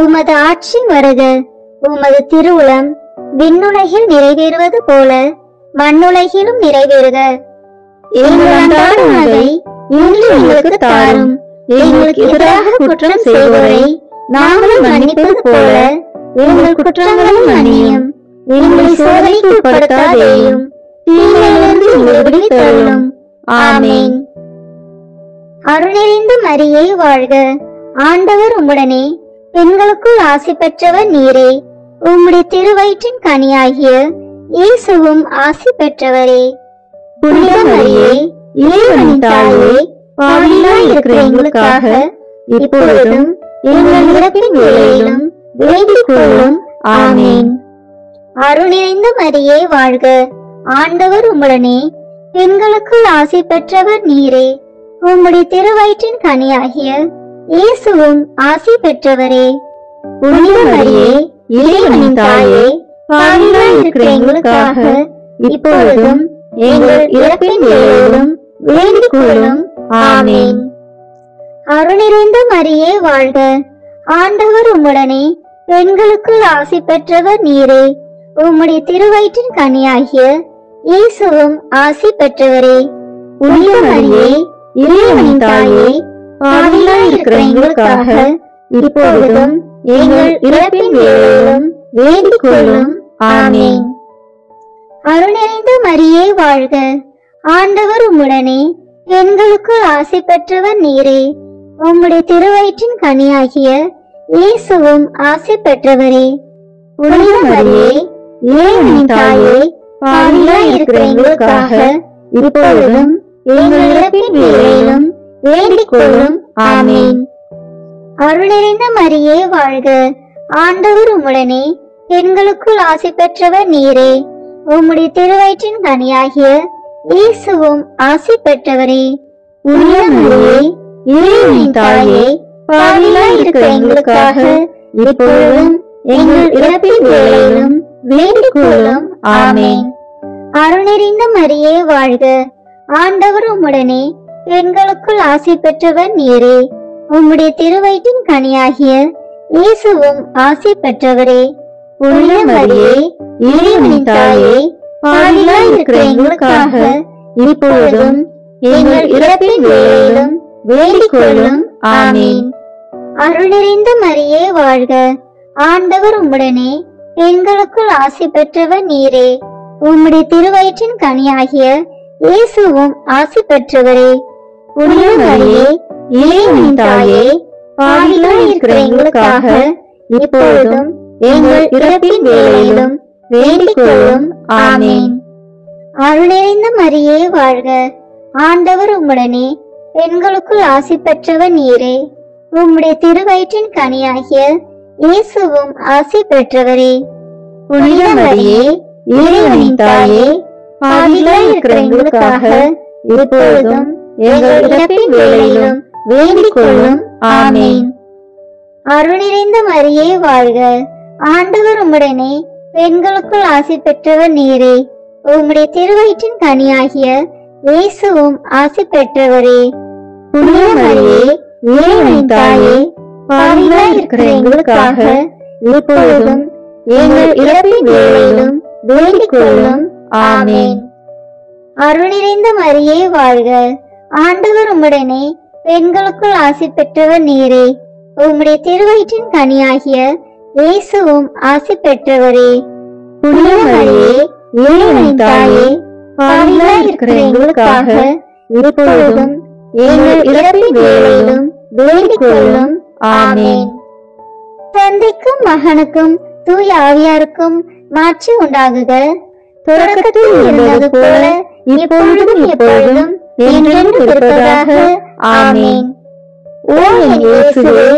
உமது ஆட்சி வருக. உமது திருவுளம் விண்ணுலகில் நிறைவேறுவது போல மண்ணுலகிலும் நிறைவேறுக. எங்கள் அன்றாட உணவை இன்று எங்களுக்கு தாரும். எங்களுக்கு எதிராக குற்றம் செய்வோரை நாங்கள் மன்னிப்பது போல எங்கள் குற்றங்களை மன்னியும். எங்களை சோதனைக்கு உட்படுத்தாதேயும், தீமையிலிருந்து எங்களை விடுவித்தருளும். ஆமென். அருள்நிறைந்த மரியே வாழ்க, ஆண்டவர் உம்முடனே, பெண்களுக்குள் ஆசி பெற்றவர் நீரே. உம்முடைய திருவயிற்றின் கனியாகிய இயேசுவும் ஆசி பெற்றவரே. புனித மரியே, இறைவனின் தாயே, பாவிகளாய் இருக்கிற எங்களுக்காக இப்பொழுதும் எங்கள் இறப்பின் வேளையிலும் வேண்டிக் கொள்ளும். ஆமென். அருள்நிறைந்த மரியே வாழ்க, ஆண்டவர் உம்முடனே, பெண்களுக்குள் ஆசி பெற்றவர் நீரே. உம்முடைய திருவயிற்றின் கனியாகிய இயேசுவும் ஆசி பெற்றவரே. புனித மரியே, இறைவனின் தாயே, பாவிகளாய் இருக்கிற எங்களுக்காக இப்பொழுதும் எங்கள் இறப்பின் வேளையிலும் வேண்டிக் கொள்ளும். ஆமென். அருள்நிறைந்த மரியே வாழ்க, ஆண்டவர் உம்முடனே, பெண்களுக்குள் ஆசி பெற்றவர் நீரே. உம்முடைய திருவயிற்றின் கனியாகிய இயேசுவும் ஆசி பெற்றவரே. புனித மரியே, இறைவனின் தாயே, பாவிகளாய் இருக்கிற எங்களுக்காக இப்பொழுதும் எங்கள் இறப்பின் வேளையிலும் வேண்டிக் கொள்ளும். ஆமென். அருள்நிறைந்த மரியே வாழ்க, ஆண்டவர் உம்முடனே, பெண்களுக்குள் ஆசி பெற்றவர் நீரே. உம்முடைய திருவயிற்றின் கனியாகிய இயேசுவும் ஆசி பெற்றவரே. புனித மரியே, இறைவனின் தாயே, பாவிகளாய் இருக்கிற எங்களுக்காக இப்பொழுதும் எங்கள் இறப்பின் வேளையிலும் வேண்டிக் கொள்ளும். ஆமென். அருள்நிறைந்த மரியே வாழ்க, ஆண்டவர் உம்முடனே, பெண்களுக்குள் ஆசி பெற்றவர் நீரே. உம்முடைய திருவயிற்றின் கனியாகிய இயேசுவும் ஆசி பெற்றவரே. புனித மரியே, இறைவனின் தாயே, பாவிகளாய் இருக்கிற எங்களுக்காக இப்பொழுதும் எங்கள் இறப்பின் வேளையிலும் வேண்டிக் கொள்ளும். ஆமென். அருள்நிறைந்த மரியே வாழ்க, ஆண்டவர் உம்முடனே, பெண்களுக்குள் ஆசி பெற்றவர் நீரே. உம்முடைய திருவயிற்றின் கனியாகிய இயேசுவும் ஆசி பெற்றவரே. புனித மரியே, இறைவனின் தாயே, பாவிகளாய் இருக்கிற எங்களுக்காக இப்பொழுதும் எங்கள் இறப்பின் வேளையிலும் வேண்டிக் கொள்ளும். ஆமென். அருள்நிறைந்த மரியே வாழ்க, ஆண்டவர் உம்முடனே, பெண்களுக்குள் ஆசி பெற்றவர் நீரே. உம்முடைய திருவயிற்றின் கனியாகிய இயேசுவும் ஆசி பெற்றவரே. புனித மரியே, இறைவனின் தாயே, பாவிகளாய் இருக்கிற எங்களுக்காக இப்பொழுதும் எங்கள் இறப்பின் வேளையிலும் வேண்டிக் கொள்ளும். ஆமென். அருள்நிறைந்த மரியே வாழ்க, ஆண்டவர் உம்முடனே, பெண்களுக்குள் ஆசி பெற்றவர் நீரே. உம்முடைய திருவயிற்றின் கனியாகிய இயேசுவும் ஆசி பெற்றவரே. புனித மரியே, இறைவனின் தாயே, பாவிகளாய் இருக்கிற எங்களுக்காக இப்பொழுதும் எங்கள் இறப்பின் வேளையிலும் வேண்டிக் கொள்ளும். ஆமென். அருள்நிறைந்த மரியே வாழ்க, ஆண்டவர் உம்முடனே, பெண்களுக்குள் ஆசி பெற்றவர் நீரே. உம்முடைய திருவயிற்றின் கனியாகிய இயேசுவும் ஆசி பெற்றவரே. புனித மரியே, இறைவனின் தாயே, பாவிகளாய் இருக்கிற எங்களுக்காக இப்பொழுதும் எங்கள் இறப்பின் வேளையிலும் வேண்டிக் கொள்ளும். ஆமென். அருள்நிறைந்த மரியே வாழ்க, ஆண்டவர் உம்முடனே, பெண்களுக்குள் ஆசி பெற்றவர் நீரே. உம்முடைய திருவயிற்றின் கனியாகிய இயேசுவும் ஆசி பெற்றவரே. புனித மரியே, இறைவனின் தாயே, பாவிகளாய் இருக்கிற எங்களுக்காக இப்பொழுதும் எங்கள் இறப்பின் வேளையிலும் வேண்டிக் கொள்ளும். ஆமென். தந்தைக்கும் மகனுக்கும் தூய ஆவியாருக்கும் மாட்சி உண்டாகுக. தொடக்கத்தில் இருந்தது போல இப்பொழுதும் எப்பொழுதும் என்றென்றும் இருப்பதாக. ஆமென். ஓ என் இயேசுவே,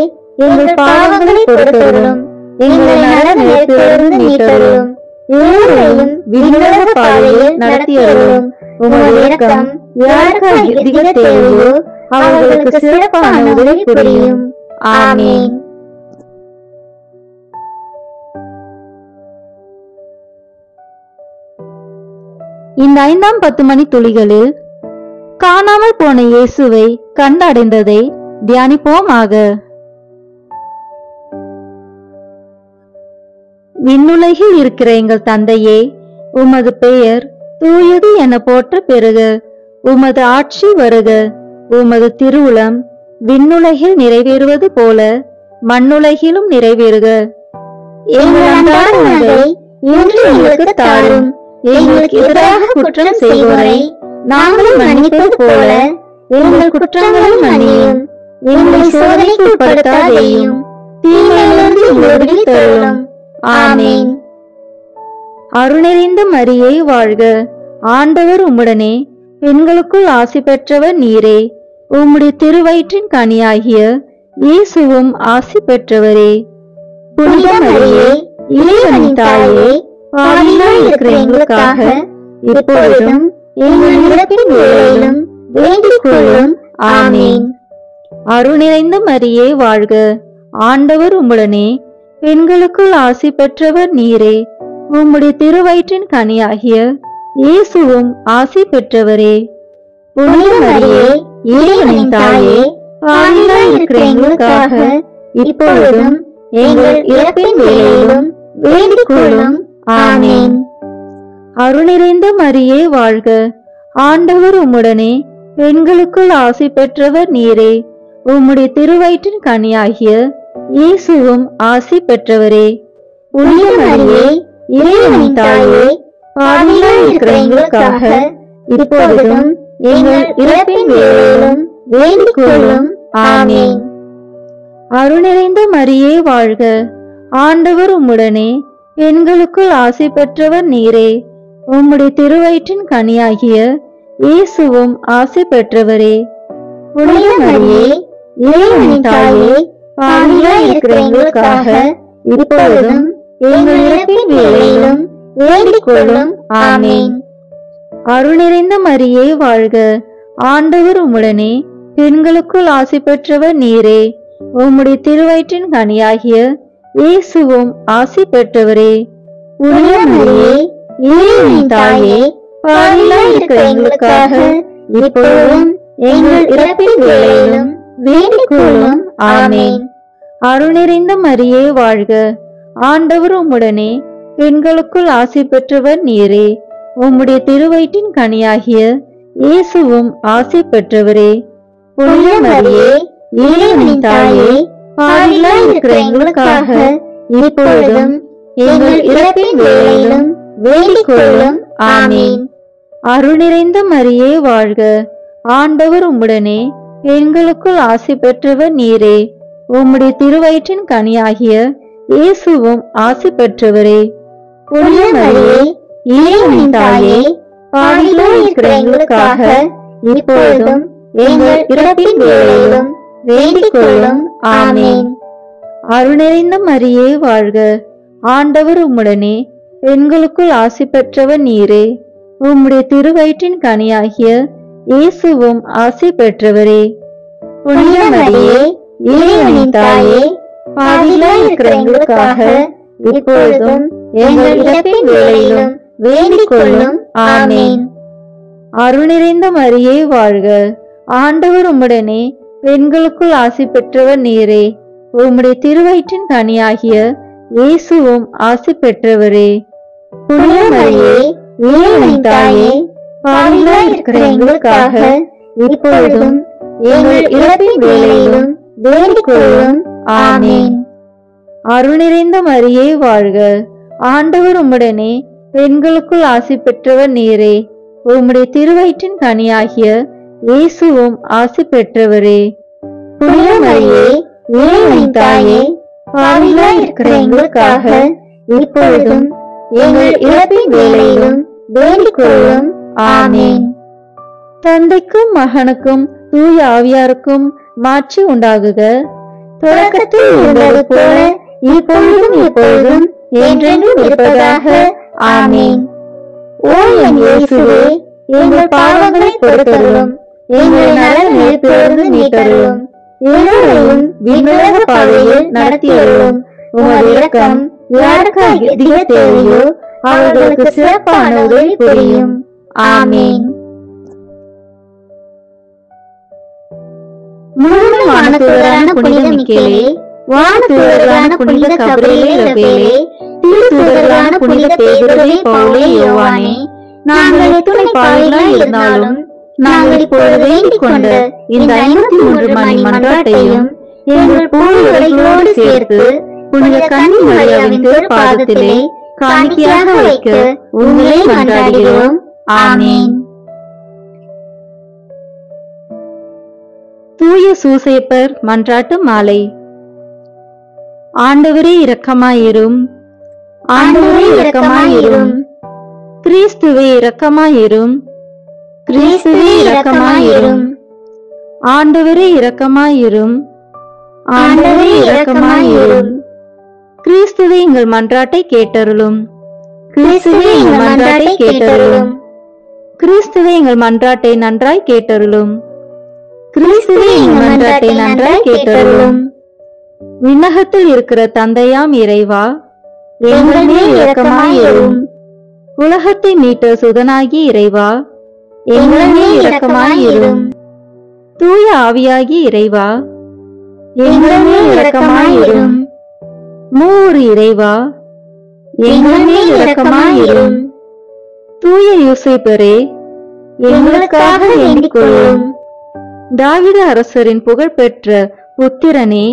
எங்கள் பாவங்களை பொறுத்தருளும், எங்களை நரக நெருப்பிலிருந்து மீட்டருளும், எல்லோரையும் விண்ணுலக பாதையில் நடத்தியருளும். உமது இரக்கம் யாருக்கு அதிக தேவையோ அவர்களுக்கு சிறப்பான உதவி புரியும். ஆமென். இந்த 5ஆம் 10 மணி துளிகளில் காணாமல் போன இயேசுவை கண்டடைந்ததை தியானிப்போமாக. விண்ணுலகில் இருக்கிற எங்கள் தந்தையே, உமது பெயர் தூயது என போற்ற பெறுக. உமது ஆட்சி வருக. உமது திருவுளம் விண்ணுலகில் நிறைவேறுவது போல மண்ணுலகிலும் நிறைவேறுக. எங்கள் அன்றாட உணவை இன்று எங்களுக்கு தாரும். எங்களுக்கு எதிராக குற்றம் செய்வோரை நாங்கள் மன்னிப்பது போல எங்கள் குற்றங்களை மன்னியும். எங்களை சோதனைக்கு உட்படுத்தாதேயும், தீமையிலிருந்து எங்களை விடுவித்தருளும். ஆமென். அருள்நிறைந்த மரியே வாழ்க. ஆண்டவர் உம்முடனே, பெண்களுக்குள் ஆசி பெற்றவர் நீரே. உம்முடைய திருவயிற்றின் கனியாகிய இயேசுவும் ஆசி பெற்றவரே. புனித மரியே, இறைவனின் தாயே, பாவிகளாய் இருக்கிற எங்களுக்காக இப்பொழுதும் எங்கள் இறப்பின் வேளையிலும் வேண்டிக் கொள்ளும். ஆமென். அருள்நிறைந்த மரியே வாழ்க. ஆண்டவர் உம்முடனே, பெண்களுக்குள் ஆசி பெற்றவர் நீரே. உம்முடைய திருவயிற்றின் கனியாகிய இயேசுவும் ஆசி பெற்றவரே. புனித மரியே, இறைவனின் தாயே, பாவிகளாய் இருக்கிற எங்களுக்காக இப்பொழுதும் எங்கள் இறப்பின் வேளையிலும் வேண்டிக் கொள்ளும். ஆமென். அருள்நிறைந்த மரியே வாழ்க. ஆண்டவர் உம்முடனே, பெண்களுக்குள் ஆசி பெற்றவர் நீரே. உம்முடைய திருவயிற்றின் கனியாகிய இயேசுவும் ஆசி பெற்றவரே. புனித மரியே, இறைவனின் தாயே, பாவிகளாய் இருக்கிற எங்களுக்காக இப்பொழுதும் எங்கள் இறப்பின் வேளையிலும் வேண்டிக் கொள்ளும். ஆமென். அருள்நிறைந்த மரியே வாழ்க. ஆண்டவர் உம்முடனே, பெண்களுக்குள் ஆசி பெற்றவர் நீரே. உம்முடைய திருவயிற்றின் கனியாகிய இயேசுவும் ஆசி பெற்றவரே. புனித மரியே, இறைவனின் தாயே, பாவிகளாய் இருக்கிற எங்களுக்காக இப்பொழுதும் எங்கள் இறப்பின் வேளையிலும் வேண்டிக் கொள்ளும். ஆமென். அருள்நிறைந்த மரியே வாழ்க. ஆண்டவர் உம்முடனே, பெண்களுக்குள் ஆசி பெற்றவர் நீரே. உம்முடைய திருவயிற்றின் கனியாகிய இயேசுவும் ஆசி பெற்றவரே. புனித மரியே, இறைவனின் தாயே, பாவிகளாய் இருக்கிற எங்களுக்காக இப்பொழுதும் எங்கள் இறப்பின் வேளையிலும் வேண்டிக் கொள்ளும். ஆமென். அருள்நிறைந்த மரியே வாழ்க. ஆண்டவர் உம்முடனே, பெண்களுக்குள் ஆசி பெற்றவர் நீரே. உம்முடைய திருவயிற்றின் கனியாகிய இயேசுவும் ஆசி பெற்றவரே. புனித மரியே, இறைவனின் தாயே, பாவிகளாய் இருக்கிற எங்களுக்காக இப்பொழுதும் எங்கள் இறப்பின் வேளையிலும் வேண்டிக் கொள்ளும். ஆமென். அருள்நிறைந்த மரியே வாழ்க. ஆண்டவர் உம்முடனே, பெண்களுக்குள் ஆசி பெற்றவர் நீரே. உம்முடைய திருவயிற்றின் கனியாகிய இயேசுவும் ஆசி பெற்றவரே. புனித மரியே, இறைவனின் தாயே, பாவிகளாய் இருக்கிற எங்களுக்காக இப்பொழுதும் எங்கள் இறப்பின் வேளையிலும் வேண்டிக் கொள்ளும். ஆமென். அருள்நிறைந்த மரியே வாழ்க. ஆண்டவர் உம்முடனே, பெண்களுக்குள் ஆசி பெற்றவர் நீரே. உம்முடைய திருவயிற்றின் கனியாகிய இயேசுவும் ஆசி பெற்றவரே. புனித மரியே, இறைவனின் தாயே, பாவிகளாய் இருக்கிற எங்களுக்காக இப்பொழுதும் எங்கள் இறப்பின் வேளையிலும் வேண்டிக் கொள்ளும். ஆமென். அருள்நிறைந்த மரியே வாழ்க. ஆண்டவர் உம்முடனே, பெண்களுக்குள் ஆசி பெற்றவர் நீரே. உம்முடைய திருவயிற்றின் கனியாகிய இயேசுவும் ஆசி பெற்றவரே. புனித மரியே, இறைவனின் தாயே, பாவிகளாய் இருக்கிற எங்களுக்காக இப்பொழுதும் எங்கள் இறப்பின் வேளையிலும் வேண்டிக் கொள்ளும். ஆமென். அருள்நிறைந்த மரியே வாழ்க. ஆண்டவர் உம்முடனே, பெண்களுக்குள் ஆசி பெற்றவர் நீரே. உம்முடைய திருவயிற்றின் கனியாகிய இயேசுவும் ஆசி பெற்றவரே. புனித மரியே, இறைவனின் தாயே, பாவிகளாய் இருக்கிற எங்களுக்காக இப்பொழுதும் எங்கள் இறப்பின் வேளையிலும் வேண்டிக் கொள்ளும். ஆமென். தந்தைக்கும் மகனுக்கும் தூய ஆவியாருக்கும் மாட்சி உண்டாகுக. தொடக்கத்தில் இருந்தது போல இப்பொழுதும் எப்பொழுதும் என்றென்றும் இருப்பதாக. ஆமென். ஓ என் இயேசுவே, எங்கள் பாவங்களை பொறுத்தருளும், எங்களை நரகத்திலிருந்து மீட்டருளும், எல்லோரையும் விண்ணுலக பாதையில் நடத்தியருளும். உமது இரக்கம் யாருக்கு அதிக தேவையோ அவர்களுக்கு சிறப்பான உதவி புரியும். ஆமென். முழுமை வானதூதரான புனித மிக்கேலே, வானதூதர்களான புனித கபிரியேலே, ரபேலே, திருத்தூதர்களான புனித பேதுருவே, பவுலே, யோவானே, நாங்கள் எத்துணை பாவிகளாய் இருந்தாலும் நாங்கள் இப்பொழுது வேண்டிக் கொண்ட இந்த 53 மணி மன்றாட்டையும் எங்கள் பூரிகளோடு சேர்த்து புனித கன்னி மரியாவின் திருப்பாதத்திலே காணிக்கையாக வைக்க உங்களை மன்றாடுகிறோம். ஆமென். தூய சூசேப்பர் மன்றாட்டு மாலை. ஆண்டவரே இரக்கமாயிரும். ஆண்டவரே இரக்கமாயிரும். கிறிஸ்துவே இரக்கமாயிரும். கிறிஸ்துவே இரக்கமாயிரும். ஆண்டவரே இரக்கமாயிரும். ஆண்டவரே இரக்கமாயிரும். கிறிஸ்துவே எங்கள் மன்றாட்டை கேட்டருளும். கிறிஸ்துவே எங்கள் மன்றாட்டை கேட்டருளும். கிறிஸ்துவே எங்கள் மன்றாட்டை நன்றாய் கேட்டருளும். கிறிஸ்துவே எங்கள் மன்றாட்டை நன்றாய் கேட்டருளும். விண்ணகத்தில் இருக்கிற தந்தையாம் இறைவா, எங்கள் மேல் இரக்கமாயிரும். உலகத்தை மீட்ட சுதனாகிய இறைவா, எங்கள் மேல் இரக்கமாயிரும். தூய ஆவியாகிய இறைவா, எங்கள் மேல் இரக்கமாயிரும். மூவர் இறைவா, எங்கள் மேல் இரக்கமாயிரும். தூய யோசேப்பரே, எங்களுக்காக வேண்டிக் கொள்ளும். தாவீது அரசரின் புகழ்பெற்ற புத்திரனே,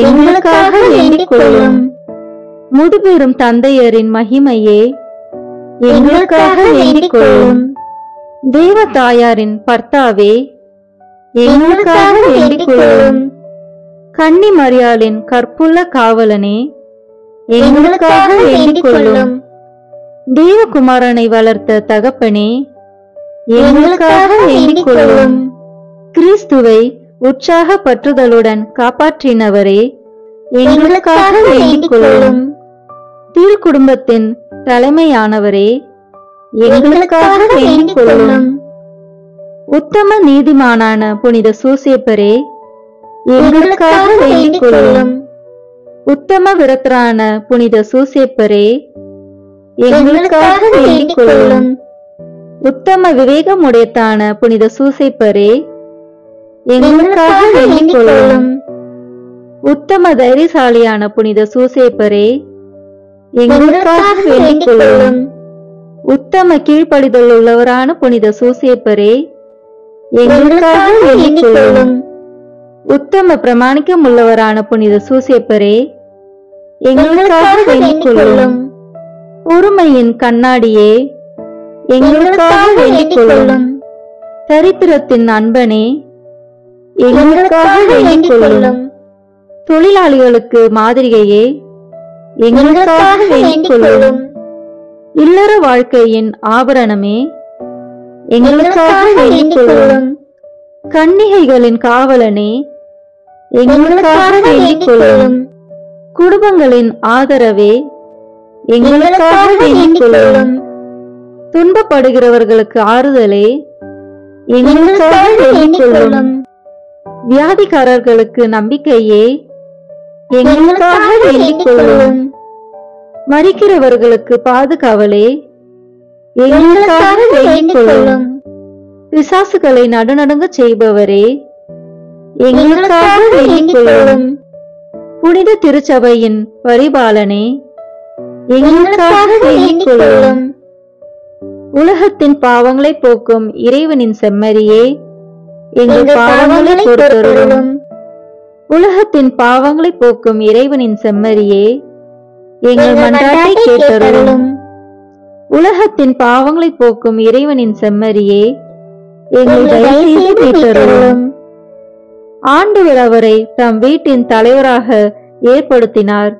எங்களுக்காக வேண்டிக் கொள்ளும். முதுபெரும் தந்தையரின் மகிமையே, எங்களுக்காக வேண்டிக் கொள்ளும். தேவ தாயாரின் பர்த்தாவே, எங்களுக்காக வேண்டிக் கொள்ளும். கன்னி மரியாளின் கற்புள்ள காவலனே, எங்களுக்காக வேண்டிக் கொள்ளும். தேவகுமாரனை வளர்த்த தகப்பனே, எங்களுக்காக வேண்டிக் கொள்ளும். கிறிஸ்துவை உற்சாக பற்றுதலுடன் காப்பாற்றினவரே, எங்களுக்காக வேண்டிக் கொள்ளும். திரு குடும்பத்தின் தலைமையானவரே, எங்களுக்காக வேண்டிக் கொள்ளும். உத்தம நீதிமானான புனித சூசேப்பரே, எங்களுக்காக வேண்டிக் கொள்ளும். உத்தம விரத்தரான புனித சூசேப்பரே, எங்களுக்காக வேண்டிக் கொள்ளும். உத்தம விவேகமுடையத்தான புனித சூசேப்பரே, எங்களுக்காக வேண்டிக் கொள்ளும். உத்தம தைரியசாலியான புனித சூசேப்பரே, எங்களுக்காக வேண்டிக் கொள்ளும். உத்தம கீழ்ப்படிதல் உள்ளவரான புனித சூசேப்பரே, எங்களுக்காக வேண்டிக் கொள்ளும். உத்தம பிரமாணிக்கம் உள்ளவரான புனித சூசேப்பரே, எங்களுக்காக வேண்டிக் கொள்ளும். உரிமையின் கண்ணாடியே, எங்களுக்காக வேண்டிக் கொள்ளும். தரித்திரத்தின் அன்பனே, எங்களுக்காக வேண்டிக் கொள்ளும். தொழிலாளிகளுக்கு மாதிரிகையே, எங்களுக்காக வேண்டிக் கொள்ளும். இல்லற வாழ்க்கையின் ஆபரணமே, எங்களுக்காக வேண்டிக் கொள்ளும். கன்னிகைகளின் காவலனே, எங்களுக்காக வேண்டிக் கொள்ளும். குடும்பங்களின் ஆதரவே, எங்களுக்காக வேண்டிக் கொள்ளும். துன்பப்படுகிறவர்களுக்கு ஆறுதலே, எங்களுக்காக வேண்டிக் கொள்ளும். வியாதிக்காரர்களுக்கு நம்பிக்கையே, எங்களுக்காக வேண்டிக் கொள்ளும். மரிக்கிறவர்களுக்கு பாதுகாவலே, எங்களுக்காக வேண்டிக் கொள்ளும். பிசாசுகளை நடுநடுங்க செய்பவரே, எங்களுக்காக வேண்டிக் கொள்ளும். புனித திருச்சபையின் பரிபாலனே, எங்களுக்காக வேண்டிக் கொள்ளும். உலகத்தின் பாவங்களை போக்கும் இறைவனின் செம்மறியே, எங்கள் எங்கள் பாவங்களை பாவங்களை பொறுத்தருளும். பொறுத்தருளும். உலகத்தின் பாவங்களை போக்கும் இறைவனின் செம்மறியே, எங்கள் எங்கள் மன்றாட்டை மன்றாட்டை கேட்டருளும். கேட்டருளும். உலகத்தின் பாவங்களை போக்கும் இறைவனின் செம்மறியே, எங்கள் எங்கள் தயவு செய்து தயவு செய்து மீட்டருளும். மீட்டருளும். ஆண்டவர் அவரை தம் வீட்டின் தலைவராக ஏற்படுத்தினார்.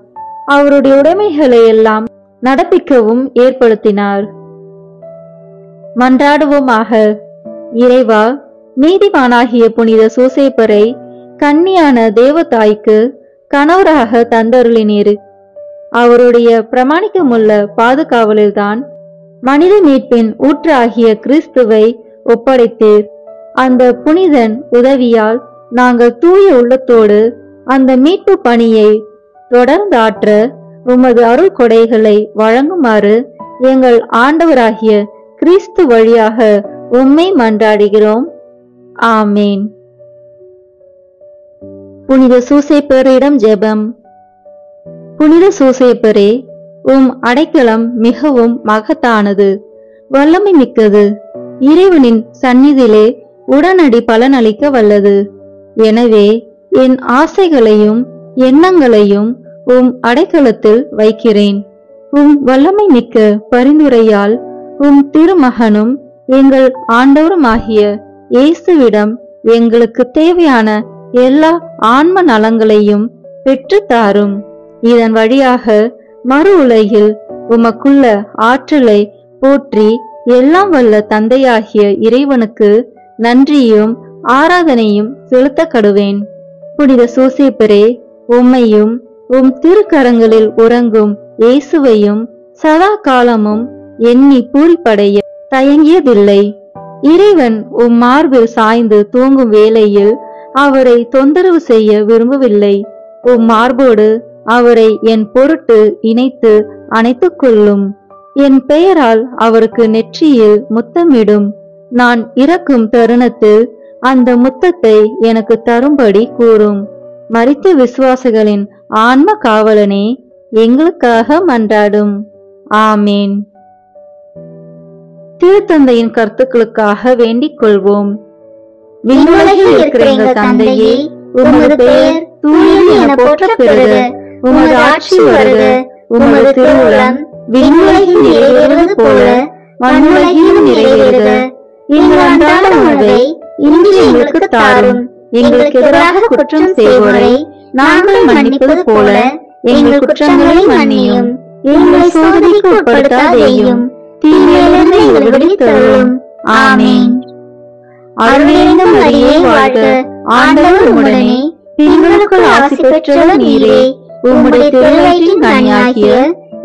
அவருடைய உடைமைகளை எல்லாம் நடப்பிக்கவும் ஏற்படுத்தினார். மன்றாடுவோமாக. இறைவா, நீதிமானாகிய புனித சூசேப்பரை கன்னியான தேவதாய்க்கு கணவராக தந்தருளினீர். அவருடைய பிரமாணிக்கமுள்ள பாதுகாவலில்தான் மனித மீட்பின் ஊற்றாகிய கிறிஸ்துவை ஒப்படைத்தீர். அந்த புனிதன் உதவியால் நாங்கள் தூய உள்ளத்தோடு அந்த மீட்பு பணியை தொடர்ந்தாற்ற உமது அருள் கொடைகளை வழங்குமாறு எங்கள் ஆண்டவராகிய கிறிஸ்து வழியாக உம்மை மன்றாடுகிறோம். ஆமேன். புனித சூசேப்பரிடம் ஜெபம். புனித சூசேப்பரே, உம் அடைக்கலம் மிகவும் மகத்தானது, வல்லமை மிக்கது. இறைவனின் சந்நிதியிலே உடனடி பலனளிக்க வல்லது. எனவே என் ஆசைகளையும் எண்ணங்களையும் உம் அடைக்கலத்தில் வைக்கிறேன். உம் வல்லமை மிக்க பரிந்துரையால் உம் திருமகனும் எங்கள் ஆண்டவருமாகிய இயேசுவிடம் எங்களுக்கு தேவையான எல்லா ஆன்ம நலங்களையும் பெற்று தாரும். இதன் வழியாக மறு உலகில் உமக்குள்ள ஆற்றலை போற்றி எல்லாம் வல்ல தந்தையாகிய இறைவனுக்கு நன்றியும் ஆராதனையும் செலுத்த கடுவேன். புனித சூசேப்பரே, உம்மையும் உம் திருக்கரங்களில் உறங்கும் இயேசுவையும் சதா காலமும் எண்ணி பூரிப்படைய தயங்கியதில்லை. இறைவன் உம் மார்பில் சாய்ந்து தூங்கும் வேளையில் அவரை தொந்தரவு செய்ய விரும்பவில்லை. உம் மார்போடு அவரை என் பொருட்டு இணைத்து அணைத்துக் கொள்ளும். என் பெயரால் அவருக்கு நெற்றியில் முத்தமிடும். நான் இறக்கும் தருணத்தில் அந்த முத்தத்தை எனக்கு தரும்படி கூறும். மரித்த விசுவாசிகளின் ஆன்ம காவலனே, எங்களுக்காக மன்றாடும். ஆமேன். திருத்தந்தையின் கருத்துக்களுக்காக வேண்டிக் கொள்வோம். விண்ணுலகில் இருக்கிற எங்கள் தந்தையே, உமது பெயர் தூயது என போற்றப் பெறுக. உமது ஆட்சி வருக. உமது திருவுளம் விண்ணுலகில் நிறைவேறுவது போல மண்ணுலகிலும் நிறைவேறுக. எங்கள் அன்றாட உணவை இன்று எங்களுக்கு தாரும். எங்களுக்கு எதிராக குற்றம் செய்வோரை நாங்கள் மன்னிப்பது போல எங்கள் குற்றங்களை மன்னியும். எங்களை சோதனைக்கு உட்படுத்தாதேயும், தீமையிலிருந்து எங்களை விடுவித்தருளும். ஆமேன். அருள்நிறைந்த மரியே வாழ்க, ஆண்டவர் உம்முடனே, பெண்களுக்குள் ஆசி பெற்றவர் நீரே. உம்முடைய திருவயிற்றின் கனியாகிய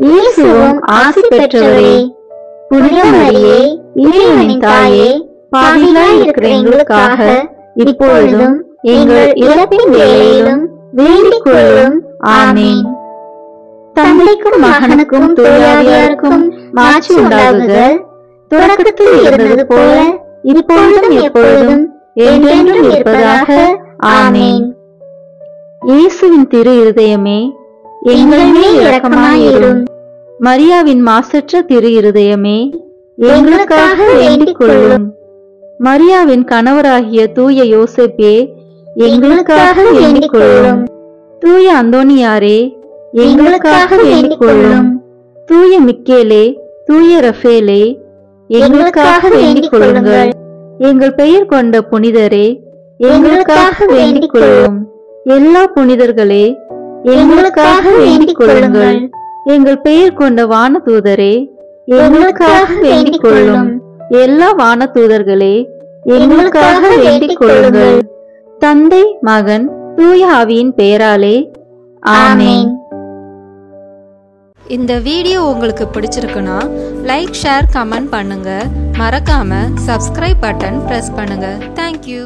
இயேசுவும் ஆசி பெற்றவரே. புனித மரியே, இறைவனின் தாயே, பாவிகளாய் இருக்கிற எங்களுக்காக இப்பொழுதும் எங்கள் இறப்பின் வேளையிலும் வேண்டிக் கொள்ளும். ஆமேன். தந்தைக்கும் மகனுக்கும் தூயாவியாருக்கும் மாட்சி உண்டாகுக. தொடக்கத்தில் இருந்தது போல இப்பொழுதும் எப்பொழுதும் என்றென்றும் இருப்பதாக. ஆமேன். இயேசுவின் திரு இருதயமே, எங்கள் மேல் இரக்கமாயிரும். மரியாவின் மாசற்ற திரு இருதயமே, எங்களுக்காக வேண்டிக் கொள்ளும். மரியாவின் கணவராகிய தூய யோசேப்பே, எங்களுக்காக வேண்டிக் கொள்ளும். தூய அந்தோனியாரே, எங்களுக்காக வேண்டிக் கொள்ளும். தூய மிக்கேலே, தூய ரஃபேலே, எங்களுக்காக வேண்டிக் கொள்ளுங்கள். எங்கள் பெயர் கொண்ட புனிதரே, எங்களுக்காக வேண்டிக் கொள்ளும். எல்லா புனிதர்களே, எங்களுக்காக வேண்டிக் கொள்ளுங்கள். எங்கள் பெயர் கொண்ட வானதூதரே, எங்களுக்காக வேண்டிக் கொள்ளும். எல்லா வானதூதர்களே, எங்களுக்காக வேண்டிக் கொள்ளுங்கள். தந்தை, மகன், தூய ஆவியின் பெயராலே. ஆமேன். இந்த வீடியோ உங்களுக்கு பிடிச்சிருக்குன்னா லைக், ஷேர், கமெண்ட் பண்ணுங்க. மறக்காம சப்ஸ்கிரைப் பட்டன் பிரஸ் பண்ணுங்க. தேங்க்யூ.